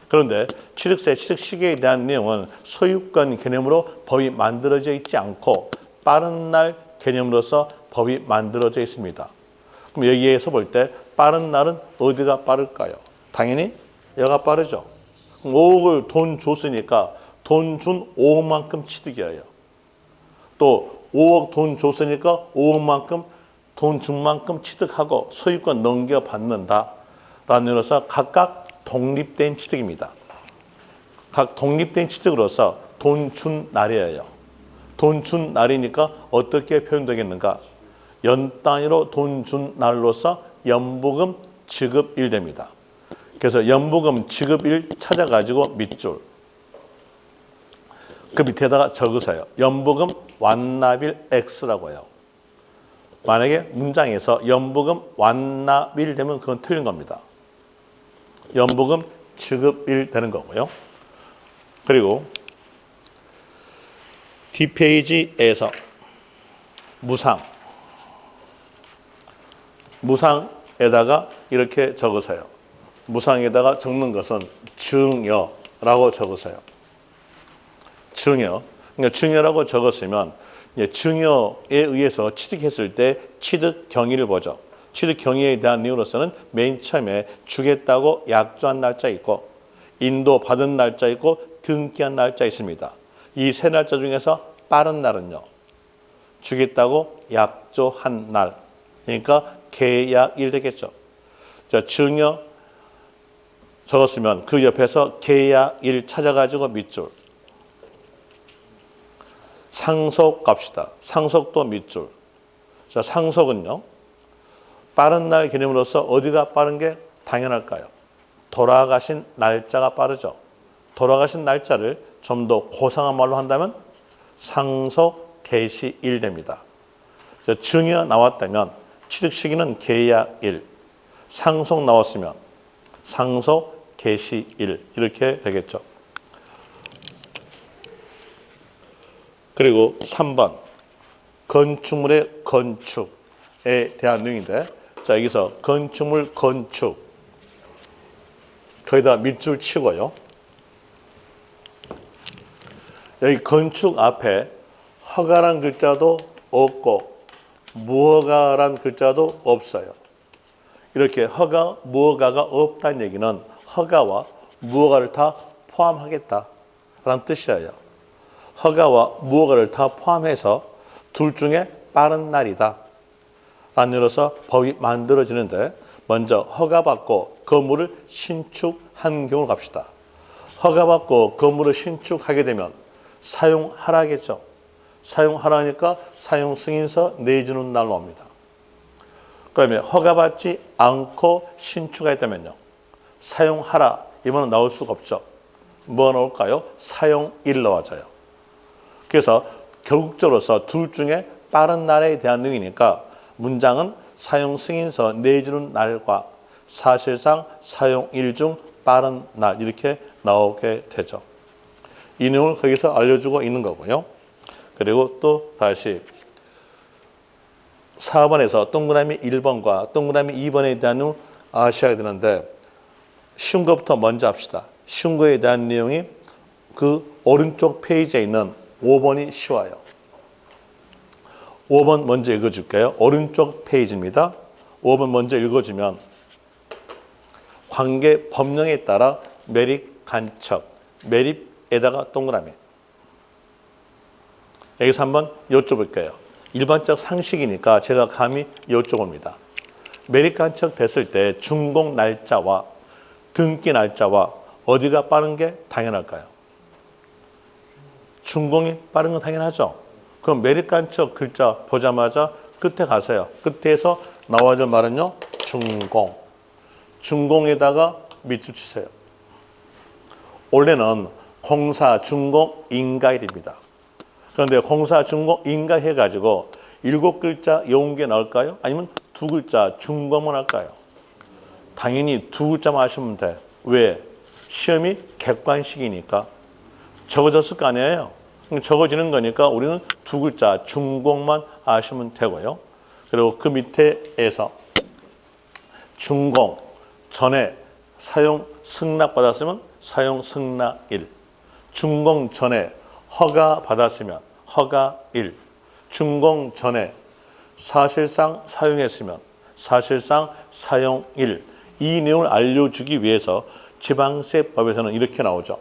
그런데 취득세, 취득 시기에 대한 내용은 소유권 개념으로 법이 만들어져 있지 않고 빠른 날 개념으로서 법이 만들어져 있습니다. 그럼 여기에서 볼 때 빠른 날은 어디가 빠를까요? 당연히 여기가 빠르죠. 5억을 돈 줬으니까 돈 준 5억만큼 취득이에요. 또 5억 돈 줬으니까 5억만큼 돈 준 만큼 취득하고 소유권 넘겨받는다. 라는 의미로서 각각 독립된 취득입니다. 각 독립된 취득으로서 돈 준 날이에요. 돈 준 날이니까 어떻게 표현되겠는가? 연 단위로 돈 준 날로서 연부금 지급일 됩니다. 그래서 연부금 지급일 찾아가지고 밑줄 그 밑에다가 적으세요. 연부금 완납일 X라고 해요. 만약에 문장에서 연부금 완납일 되면 그건 틀린 겁니다. 연부금 지급일 되는 거고요. 그리고 뒷페이지에서 무상에다가 이렇게 적으세요. 무상에다가 적는 것은 증여라고 적으세요. 증여. 그러니까 증여라고 적었으면 증여에 의해서 취득했을 때 취득 경위를 보죠. 취득 경위에 대한 내용으로서는 맨 처음에 주겠다고 약조한 날짜 있고 인도 받은 날짜 있고 등기한 날짜 있습니다. 이 세 날짜 중에서 빠른 날은요. 주겠다고 약조한 날. 그러니까 계약일 되겠죠. 자, 증여 적었으면 그 옆에서 계약일 찾아가지고 밑줄. 상속 갑시다. 상속도 밑줄. 자, 상속은요. 빠른 날 개념으로서 어디가 빠른 게 당연할까요? 돌아가신 날짜가 빠르죠. 돌아가신 날짜를 좀 더 고상한 말로 한다면 상속 개시일 됩니다. 자, 증여 나왔다면 취득 시기는 계약일. 상속 나왔으면 상속 개시일 이렇게 되겠죠. 그리고 3번 건축물의 건축에 대한 내용인데 자 여기서 건축물 건축 거기다 밑줄 치고요. 여기 건축 앞에 허가란 글자도 없고 무허가란 글자도 없어요. 이렇게 허가, 무허가가 없다는 얘기는 허가와 무허가를 다 포함하겠다라는 뜻이에요. 허가와 무허가를 다 포함해서 둘 중에 빠른 날이다. 라는 의미로서 법이 만들어지는데 먼저 허가받고 건물을 신축한 경우를 갑시다. 허가받고 건물을 신축하게 되면 사용하라겠죠. 사용하라니까 사용승인서 내주는 날로 옵니다. 그러면 허가받지 않고 신축하였다면요. 사용하라 이번은 나올 수가 없죠. 뭐가 나올까요? 사용일 나와져요. 그래서 결국적으로서 둘 중에 빠른 날에 대한 내용이니까 문장은 사용 승인서 내주는 날과 사실상 사용일 중 빠른 날 이렇게 나오게 되죠. 이 내용을 거기서 알려주고 있는 거고요. 그리고 또 다시 4번에서 동그라미 1번과 동그라미 2번에 대한 내용 아셔야 되는데 쉬운 것부터 먼저 합시다. 쉬운 거에 대한 내용이 그 오른쪽 페이지에 있는 5번이 쉬워요. 5번 먼저 읽어줄게요. 오른쪽 페이지입니다. 5번 먼저 읽어주면 관계 법령에 따라 매립 간척, 매립에다가 동그라미. 여기서 한번 여쭤볼게요. 일반적 상식이니까 제가 감히 여쭤봅니다. 매립 간척 됐을 때 준공 날짜와 등기 날짜와 어디가 빠른 게 당연할까요? 준공이 빠른 건 당연하죠. 그럼 매립 간척 글자 보자마자 끝에 가세요. 끝에서 나와줄 말은요. 준공. 준공에다가 밑줄 치세요. 원래는 공사 준공 인가일입니다. 그런데 공사 준공 인가 해가지고 7글자 영웅게 나올까요? 아니면 2글자 준공만 할까요? 당연히 2글자만 하시면 돼. 왜? 시험이 객관식이니까 적어졌을 거 아니에요. 적어지는 거니까 우리는 2글자 준공만 하시면 되고요. 그리고 그 밑에에서 준공 전에 사용 승낙 받았으면 사용 승낙일, 준공 전에 허가 받았으면 허가일, 준공 전에 사실상 사용했으면 사실상 사용일. 이 내용을 알려주기 위해서 지방세법에서는 이렇게 나오죠.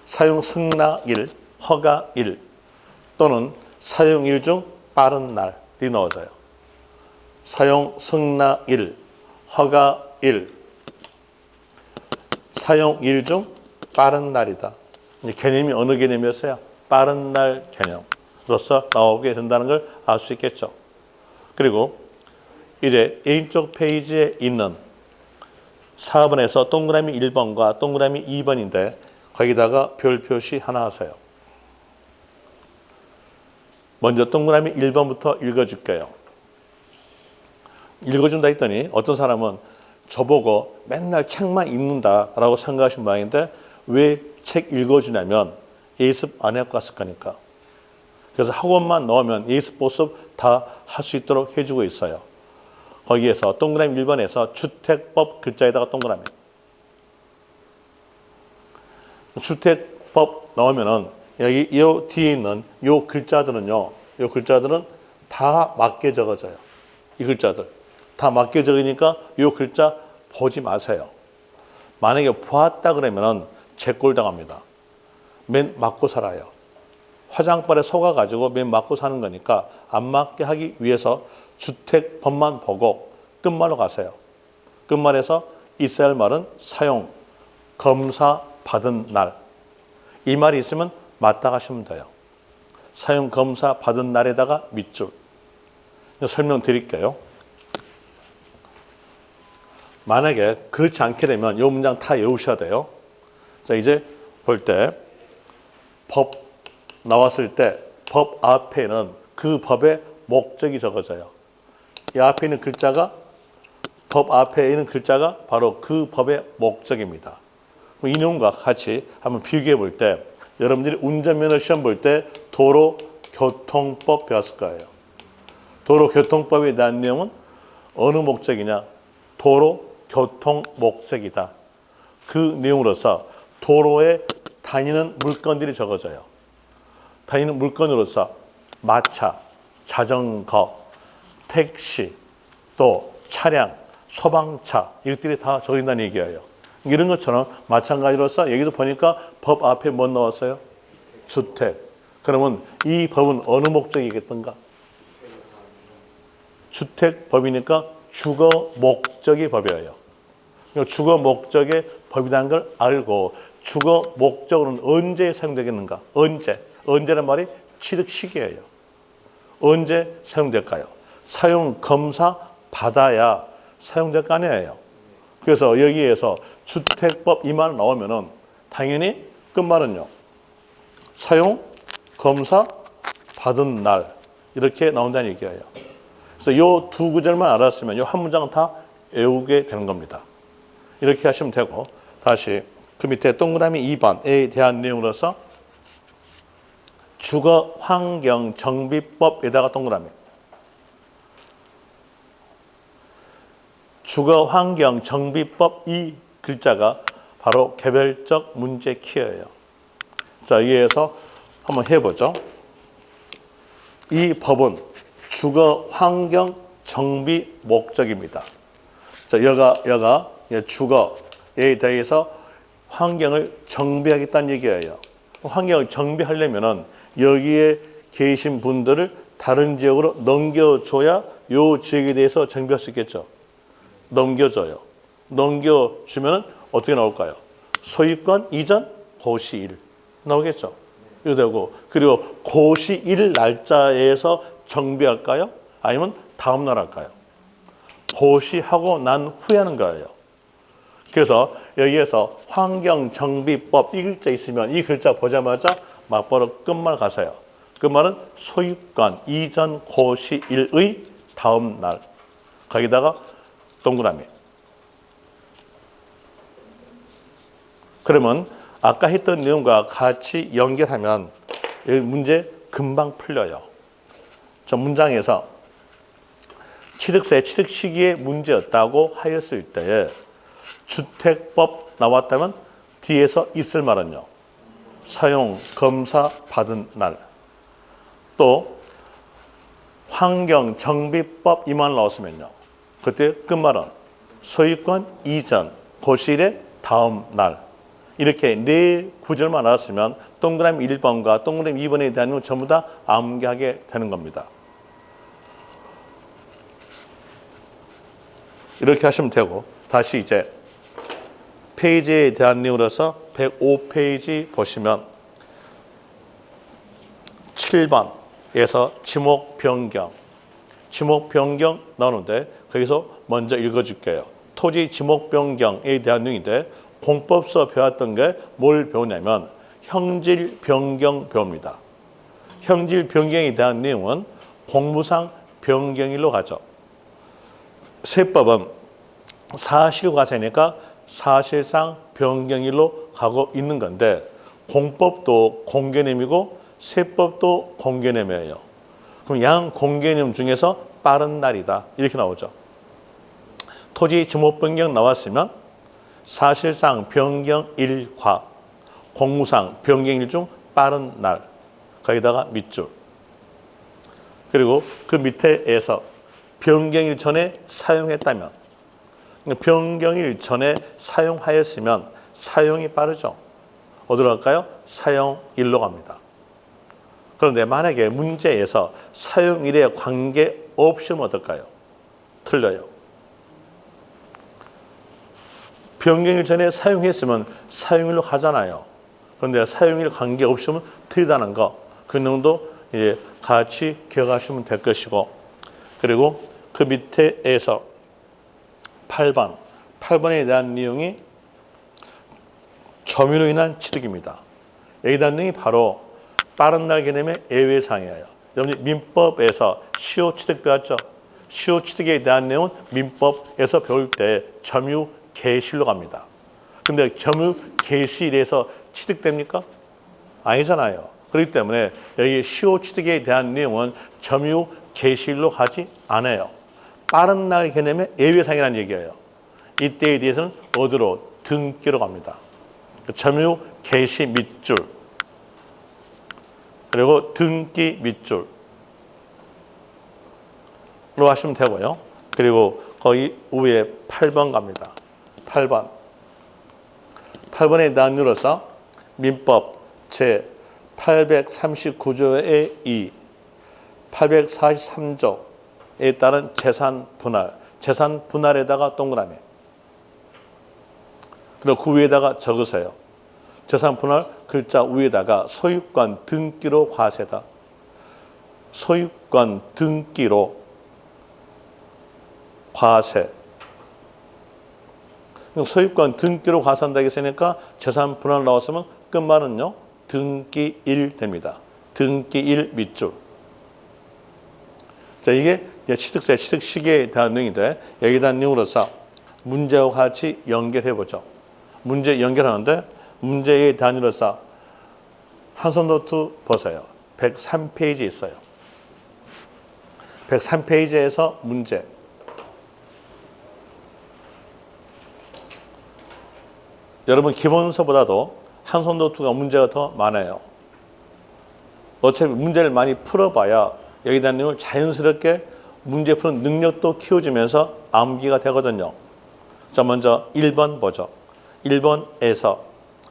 사용 승낙일, 허가일 또는 사용일 중 빠른 날이 넣어져요. 사용 승낙일, 허가일, 사용일 중 빠른 날이다. 개념이 어느 개념이었어요? 빠른 날 개념으로서 나오게 된다는 걸 알 수 있겠죠. 그리고 이제 A쪽 페이지에 있는 4번에서 동그라미 1번과 동그라미 2번인데 거기다가 별 표시 하나 하세요. 먼저 동그라미 1번부터 읽어줄게요. 읽어준다 했더니 어떤 사람은 저보고 맨날 책만 읽는다라고 생각하신 모양인데 왜 책 읽어주냐면 예습 안 해갖고 갔을 거니까. 그래서 학원만 넣으면 예습 보습 다 할 수 있도록 해주고 있어요. 거기에서 동그라미 1번에서 주택법 글자에다가 동그라미. 주택법 넣으면은 여기 이 뒤에 있는 요 글자들은요. 요 글자들은 다 맞게 적어져요. 이 글자들. 다 맞게 적으니까 요 글자 보지 마세요. 만약에 보았다 그러면은 제꼴 당합니다. 맨 맞고 살아요. 화장발에 속아가지고 맨 맞고 사는 거니까 안 맞게 하기 위해서 주택법만 보고 끝말로 가세요. 끝말에서 있어야 할 말은 사용, 검사 받은 날. 이 말이 있으면 맞다 가시면 돼요. 사용, 검사 받은 날에다가 밑줄. 설명드릴게요. 만약에 그렇지 않게 되면 이 문장 다 외우셔야 돼요. 자, 이제 볼 때 법 나왔을 때 법 앞에는 그 법의 목적이 적어져요. 이 앞에 있는 글자가 법 앞에 있는 글자가 바로 그 법의 목적입니다. 이 내용과 같이 한번 비교해 볼 때 여러분들이 운전면허 시험 볼 때 도로교통법 배웠을 거예요. 도로교통법에 대한 내용은 어느 목적이냐? 도로교통 목적이다. 그 내용으로서 도로에 다니는 물건들이 적어져요. 다니는 물건으로서 마차, 자전거, 택시, 또 차량, 소방차 이것들이 다 적어진다는 얘기예요. 이런 것처럼 마찬가지로서 여기도 보니까 법 앞에 뭐 넣었어요? 주택. 그러면 이 법은 어느 목적이겠던가? 주택법이니까 주거 목적의 법이에요. 주거 목적의 법이라는 걸 알고 주거 목적으로는 언제 사용되겠는가? 언제란 말이 취득 시기예요. 언제 사용될까요? 사용 검사 받아야 사용될 거 아니에요. 그래서 여기에서 주택법 이 말 나오면은 당연히 끝말은요. 사용 검사 받은 날 이렇게 나온다는 얘기예요. 그래서 이 두 구절만 알았으면 이 한 문장은 다 외우게 되는 겁니다. 이렇게 하시면 되고, 다시 그 밑에 동그라미 2번에 대한 내용으로서 주거환경정비법에다가 동그라미. 주거환경정비법 이 글자가 바로 개별적 문제 키예요. 자, 여기에서 한번 해보죠. 이 법은 주거환경정비 목적입니다. 자, 여가 주거에 대해서 환경을 정비하겠다는 얘기예요. 환경을 정비하려면은 여기에 계신 분들을 다른 지역으로 넘겨줘야 이 지역에 대해서 정비할 수 있겠죠. 넘겨줘요. 넘겨주면은 어떻게 나올까요? 소유권 이전 고시일 나오겠죠. 이거 되고, 그리고 고시일 날짜에서 정비할까요? 아니면 다음 날 할까요? 고시하고 난 후에 하는 거예요. 그래서 여기에서 환경정비법 이 글자 있으면 이 글자 보자마자 막바로 끝말 가세요. 끝말은 소유권 이전 고시일의 다음 날. 거기다가 동그라미. 그러면 아까 했던 내용과 같이 연결하면 여기 문제 금방 풀려요. 저 문장에서 취득세 취득 시기에 문제였다고 하였을 때에 주택법 나왔다면 뒤에서 있을 말은요. 사용 검사 받은 날. 또 환경정비법 이 말 나왔으면요. 그때 끝말은 소유권 이전 고시일의 다음 날. 이렇게 네 구절만 알았으면 동그라미 1번과 동그라미 2번에 대한 건 전부 다 암기하게 되는 겁니다. 이렇게 하시면 되고, 다시 이제 페이지에 대한 내용으로서 105페이지 보시면 7번에서 지목 변경 나오는데 거기서 먼저 읽어줄게요. 토지 지목 변경에 대한 내용인데 공법서 배웠던 게 뭘 배우냐면 형질 변경 배웁니다. 형질 변경에 대한 내용은 공무상 변경일로 가죠. 세법은 사실과세니까 사실상 변경일로 가고 있는 건데 공법도 공개념이고 세법도 공개념이에요. 그럼 양 공개념 중에서 빠른 날이다. 이렇게 나오죠. 토지 지목 변경 나왔으면 사실상 변경일과 공무상 변경일 중 빠른 날. 거기다가 밑줄. 그리고 그 밑에에서 변경일 전에 사용했다면, 변경일 전에 사용하였으면 사용이 빠르죠. 어디로 갈까요? 사용일로 갑니다. 그런데 만약에 문제에서 사용일에 관계없으면 어떨까요? 틀려요. 변경일 전에 사용했으면 사용일로 가잖아요. 그런데 사용일 관계없으면 틀리다는 거, 그 내용도 이제 같이 기억하시면 될 것이고, 그리고 그 밑에에서 8번에 대한 내용이 점유로 인한 취득입니다. 여기 대한 내용이 바로 빠른 날 개념의 예외사항이에요. 여러분이 민법에서 시효 취득 배웠죠? 시효 취득에 대한 내용은 민법에서 배울 때 점유 개시로 갑니다. 근데 점유 개시일에서 취득됩니까? 아니잖아요. 그렇기 때문에 여기 시효 취득에 대한 내용은 점유 개시일로 가지 않아요. 빠른 날 개념의 예외사항이라는 얘기예요. 이때에 대해서는 어디로? 등기로 갑니다. 점유 개시 밑줄 그리고 등기 밑줄로 하시면 되고요. 그리고 거기 위에 8번 갑니다. 8번에 나누어서 민법 제 839조의 2, 843조에 따른 재산 분할에다가 동그라미. 그리고 그 위에다가 적으세요. 재산 분할 글자 위에다가 소유권 등기로 과세다. 소유권 등기로 과세. 소유권 등기로 과세한다고 했으니까 재산 분할 나왔으면 끝말은요. 등기일 됩니다. 등기일 밑줄. 자, 이게 취득세, 취득시기에 대한 내용인데 여기다 내용으로서 문제와 같이 연결해 보죠. 문제 연결하는데 문제의 단위로서 한손 노트 보세요. 103페이지 있어요. 103페이지에서 문제. 여러분 기본서보다도 한손 노트가 문제가 더 많아요. 어차피 문제를 많이 풀어봐야 여기에 대한 내용을 자연스럽게 문제 푸는 능력도 키워지면서 암기가 되거든요. 자, 먼저 1번 보죠. 1번에서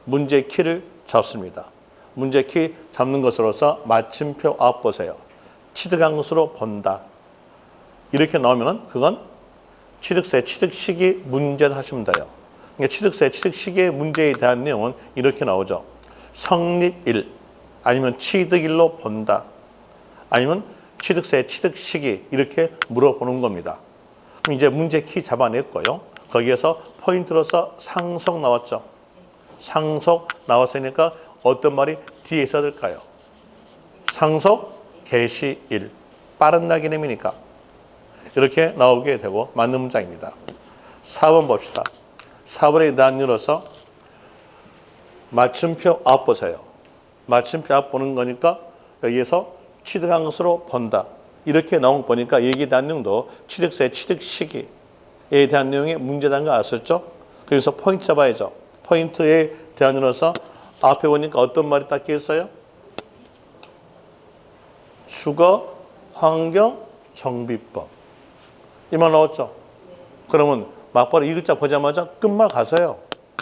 문제 키를 잡습니다. 문제 키 잡는 것으로서 마침표 앞 보세요. 취득한 것으로 본다. 이렇게 나오면 그건 취득세, 취득시기 문제를 하시면 돼요. 그러니까 취득세, 취득시기의 문제에 대한 내용은 이렇게 나오죠. 성립일, 아니면 취득일로 본다. 아니면 취득세, 취득시기 이렇게 물어보는 겁니다. 그럼 이제 문제 키 잡아냈고요. 거기에서 포인트로서 상속 나왔죠. 상속 나왔으니까 어떤 말이 뒤에 있어야 될까요? 상속 개시일. 빠른 날 개념이니까. 이렇게 나오게 되고 맞는 문장입니다. 4번 봅시다. 4번에 대한 이유로서 맞춤표 앞 보세요. 맞춤표 앞 보는 거니까 여기에서 취득한 것으로 본다. 이렇게 나온 거 보니까 여기에 대한 내용도 취득세, 취득시기에 대한 내용이 문제라는 거 아셨죠? 그래서 포인트 잡아야죠. 포인트에 대한 이유로서 앞에 보니까 어떤 말이 딱 있어요? 주거, 환경, 정비법. 이 말 나왔죠? 그러면 막바로 이 글자 보자마자 끝말 가세요.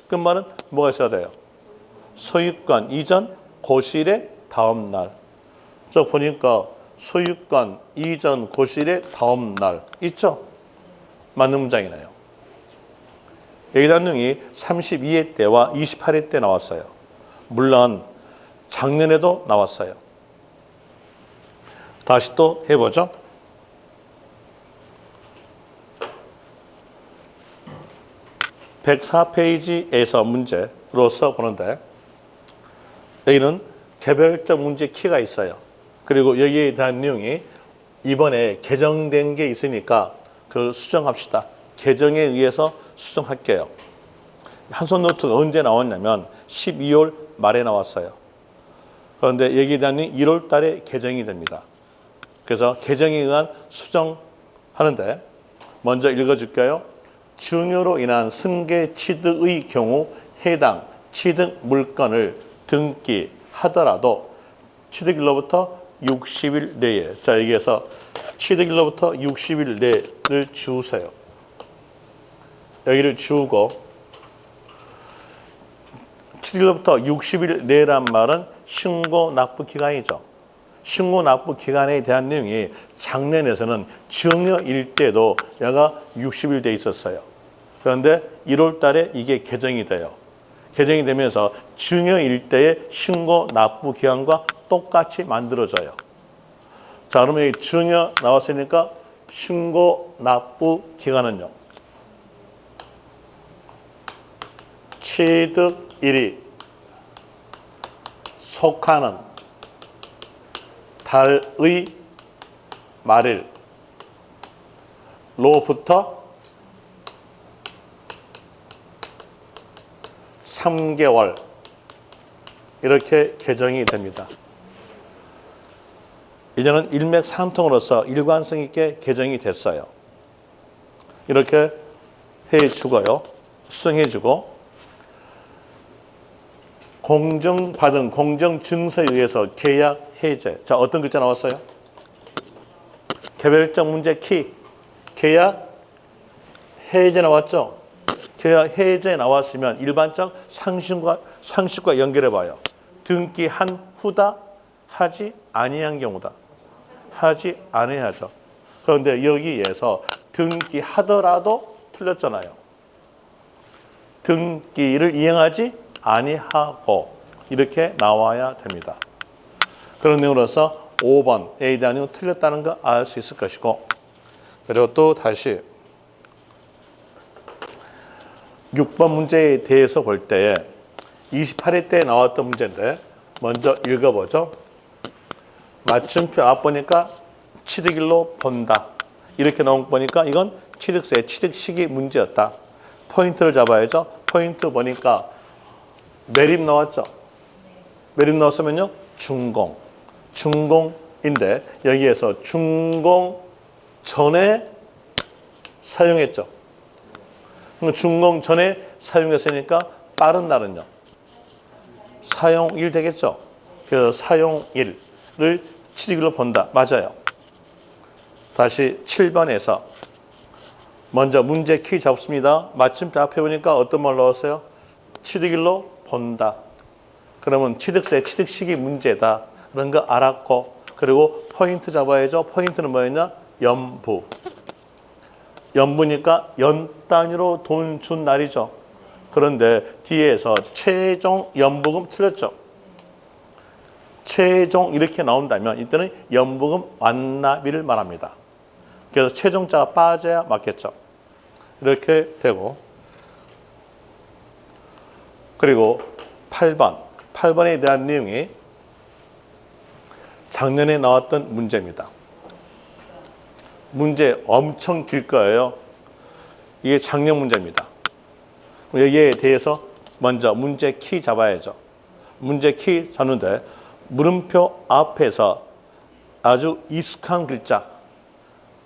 끝말은 뭐가 있어야 돼요? 소유권 이전 고실의 다음 날. 저 보니까 소유권 이전 고실의 다음 날 있죠? 맞는 문장이네요. 여기 대한 내용이 32회 때와 28회 때 나왔어요. 물론 작년에도 나왔어요. 다시 또 해보죠. 104페이지에서 문제로서 보는데 여기는 개별적 문제 키가 있어요. 그리고 여기에 대한 내용이 이번에 개정된 게 있으니까 그걸 수정합시다. 개정에 의해서 수정할게요. 한손 노트가 언제 나왔냐면 12월 말에 나왔어요. 그런데 여기에 대한 내용이 1월 달에 개정이 됩니다. 그래서 개정에 의한 수정하는데 먼저 읽어줄게요. 증여로 인한 승계 취득의 경우 해당 취득 물건을 등기하더라도 취득일로부터 60일 내에, 자 여기에서 취득일로부터 60일 내를 주세요. 여기를 주고 취득일로부터 60일 내란 말은 신고 납부 기간이죠. 신고 납부 기간에 대한 내용이 작년에서는 증여일 때도 얘가 60일 돼 있었어요. 그런데 1월 달에 이게 개정이 돼요. 개정이 되면서 증여일 때의 신고 납부 기간과 똑같이 만들어져요. 자, 그러면 이 증여 나왔으니까 신고 납부 기간은요. 취득일이 속하는 달의 말일로부터 3개월 이렇게 개정이 됩니다. 이제는 일맥상통으로서 일관성 있게 개정이 됐어요. 이렇게 해주고요. 수정해주고 공정받은 공정증서에 의해서 계약 해제. 자, 어떤 글자 나왔어요? 개별적 문제 키. 계약 해제 나왔죠? 계약 해제 나왔으면 일반적 상식과 연결해 봐요. 등기한 후다, 하지 아니한 경우다. 하지 아니하죠. 그런데 여기에서 등기하더라도 틀렸잖아요. 등기를 이행하지 아니하고 이렇게 나와야 됩니다. 그런 내용으로서 5번에 대한 내용 틀렸다는 거 알 수 있을 것이고, 그리고 또 다시 6번 문제에 대해서 볼 때에 28회 때 나왔던 문제인데 먼저 읽어보죠. 맞춤표 앞 보니까 취득일로 본다. 이렇게 나온 거 보니까 이건 취득세, 취득시기 문제였다. 포인트를 잡아야죠. 포인트 보니까 매립 나왔죠. 매립 나왔으면요. 준공. 준공인데 여기에서 준공 전에 사용했죠. 준공 전에 사용했으니까 빠른 날은요. 사용일 되겠죠. 그래서 사용일을 취득일로 본다. 맞아요. 다시 7번에서 먼저 문제 키 잡습니다. 마침표 앞에 보니까 어떤 말 넣었어요? 취득일로 본다. 그러면 취득세, 취득시기 문제다. 그런 거 알았고, 그리고 포인트 잡아야죠. 포인트는 뭐였냐? 연부. 연부니까 연 단위로 돈 준 날이죠. 그런데 뒤에서 최종 연부금 틀렸죠. 최종 이렇게 나온다면 이때는 연부금 완납일을 말합니다. 그래서 최종자가 빠져야 맞겠죠. 이렇게 되고, 그리고 8번에 대한 내용이 작년에 나왔던 문제입니다. 문제 엄청 길 거예요. 이게 작년 문제입니다. 여기에 대해서 먼저 문제 키 잡아야죠. 문제 키 잡는데 물음표 앞에서 아주 익숙한 글자,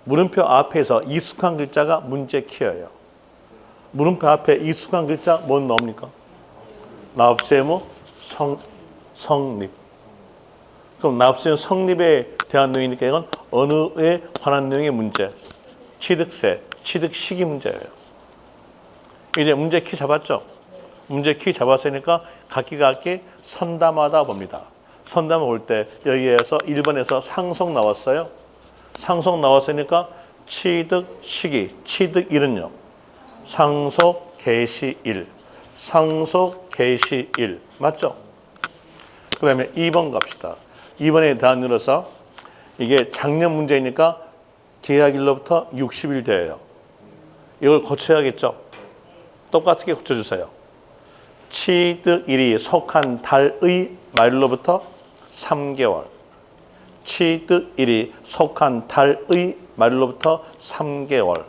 물음표 앞에서 익숙한 글자가 문제 키예요. 물음표 앞에 익숙한 글자 뭔 나옵니까? 납세무 성립. 그럼 납세무 성립에 대한 내용이니까 이건 어느에 관한 내용의 문제? 취득세, 취득시기 문제예요. 이제 문제 키 잡았죠? 문제 키 잡았으니까 각기 선담하다 봅니다. 선담을 볼 때 여기에서 1번에서 상속 나왔어요. 상속 나왔으니까 취득시기, 취득일은요. 상속 개시일, 상속 개시일 맞죠? 그 다음에 2번 갑시다. 2번에 대한 눌러서 이게 작년 문제니까 계약일로부터 60일 돼요. 이걸 고쳐야겠죠? 똑같게 고쳐주세요. 취득일이 속한 달의 말일로부터 3개월. 취득일이 속한 달의 말일로부터 3개월.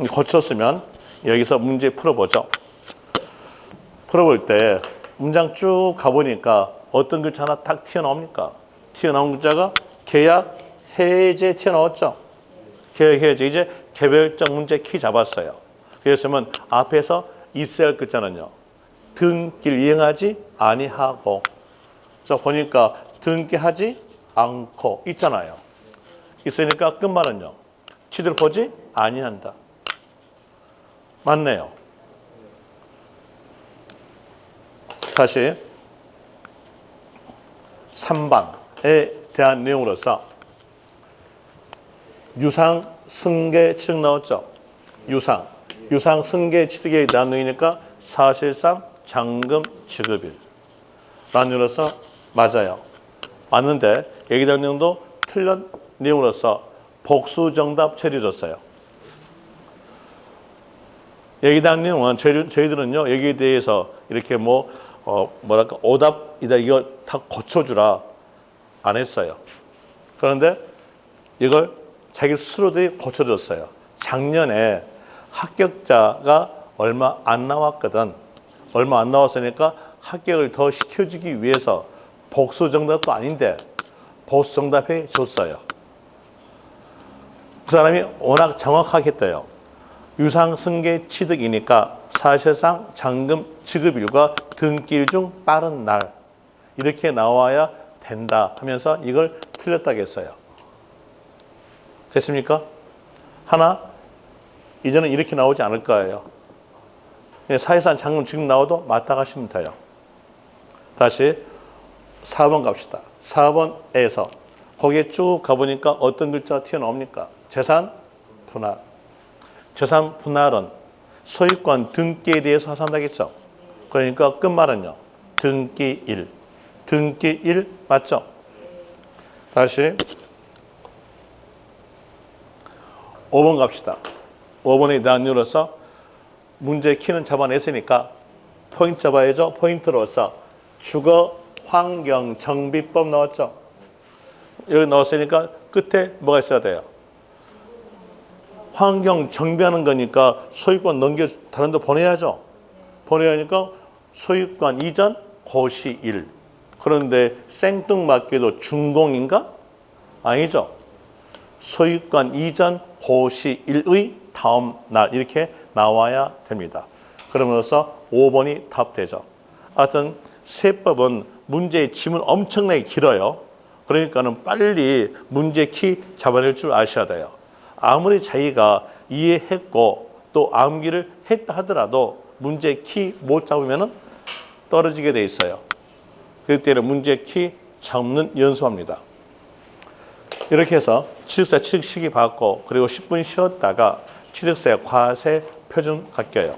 고쳤으면 여기서 문제 풀어보죠. 풀어볼 때 문장 쭉 가보니까 어떤 글자 하나 딱 튀어나옵니까? 튀어나온 글자가 계약 해제 튀어나왔죠? 계약 해제. 이제 개별적 문제 키 잡았어요. 그랬으면 앞에서 있어야 할 글자는요. 등기를 이행하지 아니하고. 자, 보니까 등기하지 않고 있잖아요. 있으니까 끝말은요. 취득을 보지 아니한다. 맞네요. 다시 3번에 대한 내용으로서 유상 승계 취득 나왔죠. 유상 승계 취득에 대한 내용이니까 사실상 잔금 지급일. 라는 내용으로서 맞아요. 맞는데 여기 대한 내용도 틀린 내용으로서 복수 정답 처리해줬어요. 여기 대한 내용은 저희들은요 여기에 대해서 이렇게 뭐랄까 오답이다 이거 다 고쳐주라 안 했어요. 그런데 이걸 자기 스스로들이 고쳐줬어요. 작년에 합격자가 얼마 안 나왔거든. 얼마 안 나왔으니까 합격을 더 시켜주기 위해서 복수 정답도 아닌데 복수 정답해 줬어요. 그 사람이 워낙 정확하게 했대요. 유상승계 취득이니까 사실상 잔금 지급일과 등기일 중 빠른 날 이렇게 나와야 된다 하면서 이걸 틀렸다고 했어요. 됐습니까? 하나 이제는 이렇게 나오지 않을 거예요. 사실상 잔금 지금 나와도 맞다 가시면 돼요. 다시 4번 갑시다. 4번에서 거기에 쭉 가보니까 어떤 글자가 튀어나옵니까? 재산 분할. 재산 분할은 소유권 등기에 대해서 하산하겠죠. 그러니까 끝말은요. 등기일. 등기일 맞죠? 다시 5번 갑시다. 5번에 대한 이유로서 문제 키는 잡아냈으니까 포인트 잡아야죠. 포인트로서 주거 환경 정비법 나왔죠. 여기 넣었으니까 끝에 뭐가 있어야 돼요? 환경 정비하는 거니까 소유권 넘겨 다른 데 보내야죠. 보내야 하니까 소유권 이전 고시일. 그런데 생뚱맞게도 준공인가? 아니죠. 소유권 이전 고시일의 다음 날 이렇게 나와야 됩니다. 그러면서 5번이 답되죠. 하여튼 세법은 문제의 지문 엄청나게 길어요. 그러니까는 빨리 문제 키 잡아낼 줄 아셔야 돼요. 아무리 자기가 이해했고 또 암기를 했다 하더라도 문제 키 못 잡으면 떨어지게 돼 있어요. 그때는 문제 키 잡는 연습합니다. 이렇게 해서 취득세 취득 시기 받고 그리고 10분 쉬었다가 취득세 과세 표준 바뀌어요.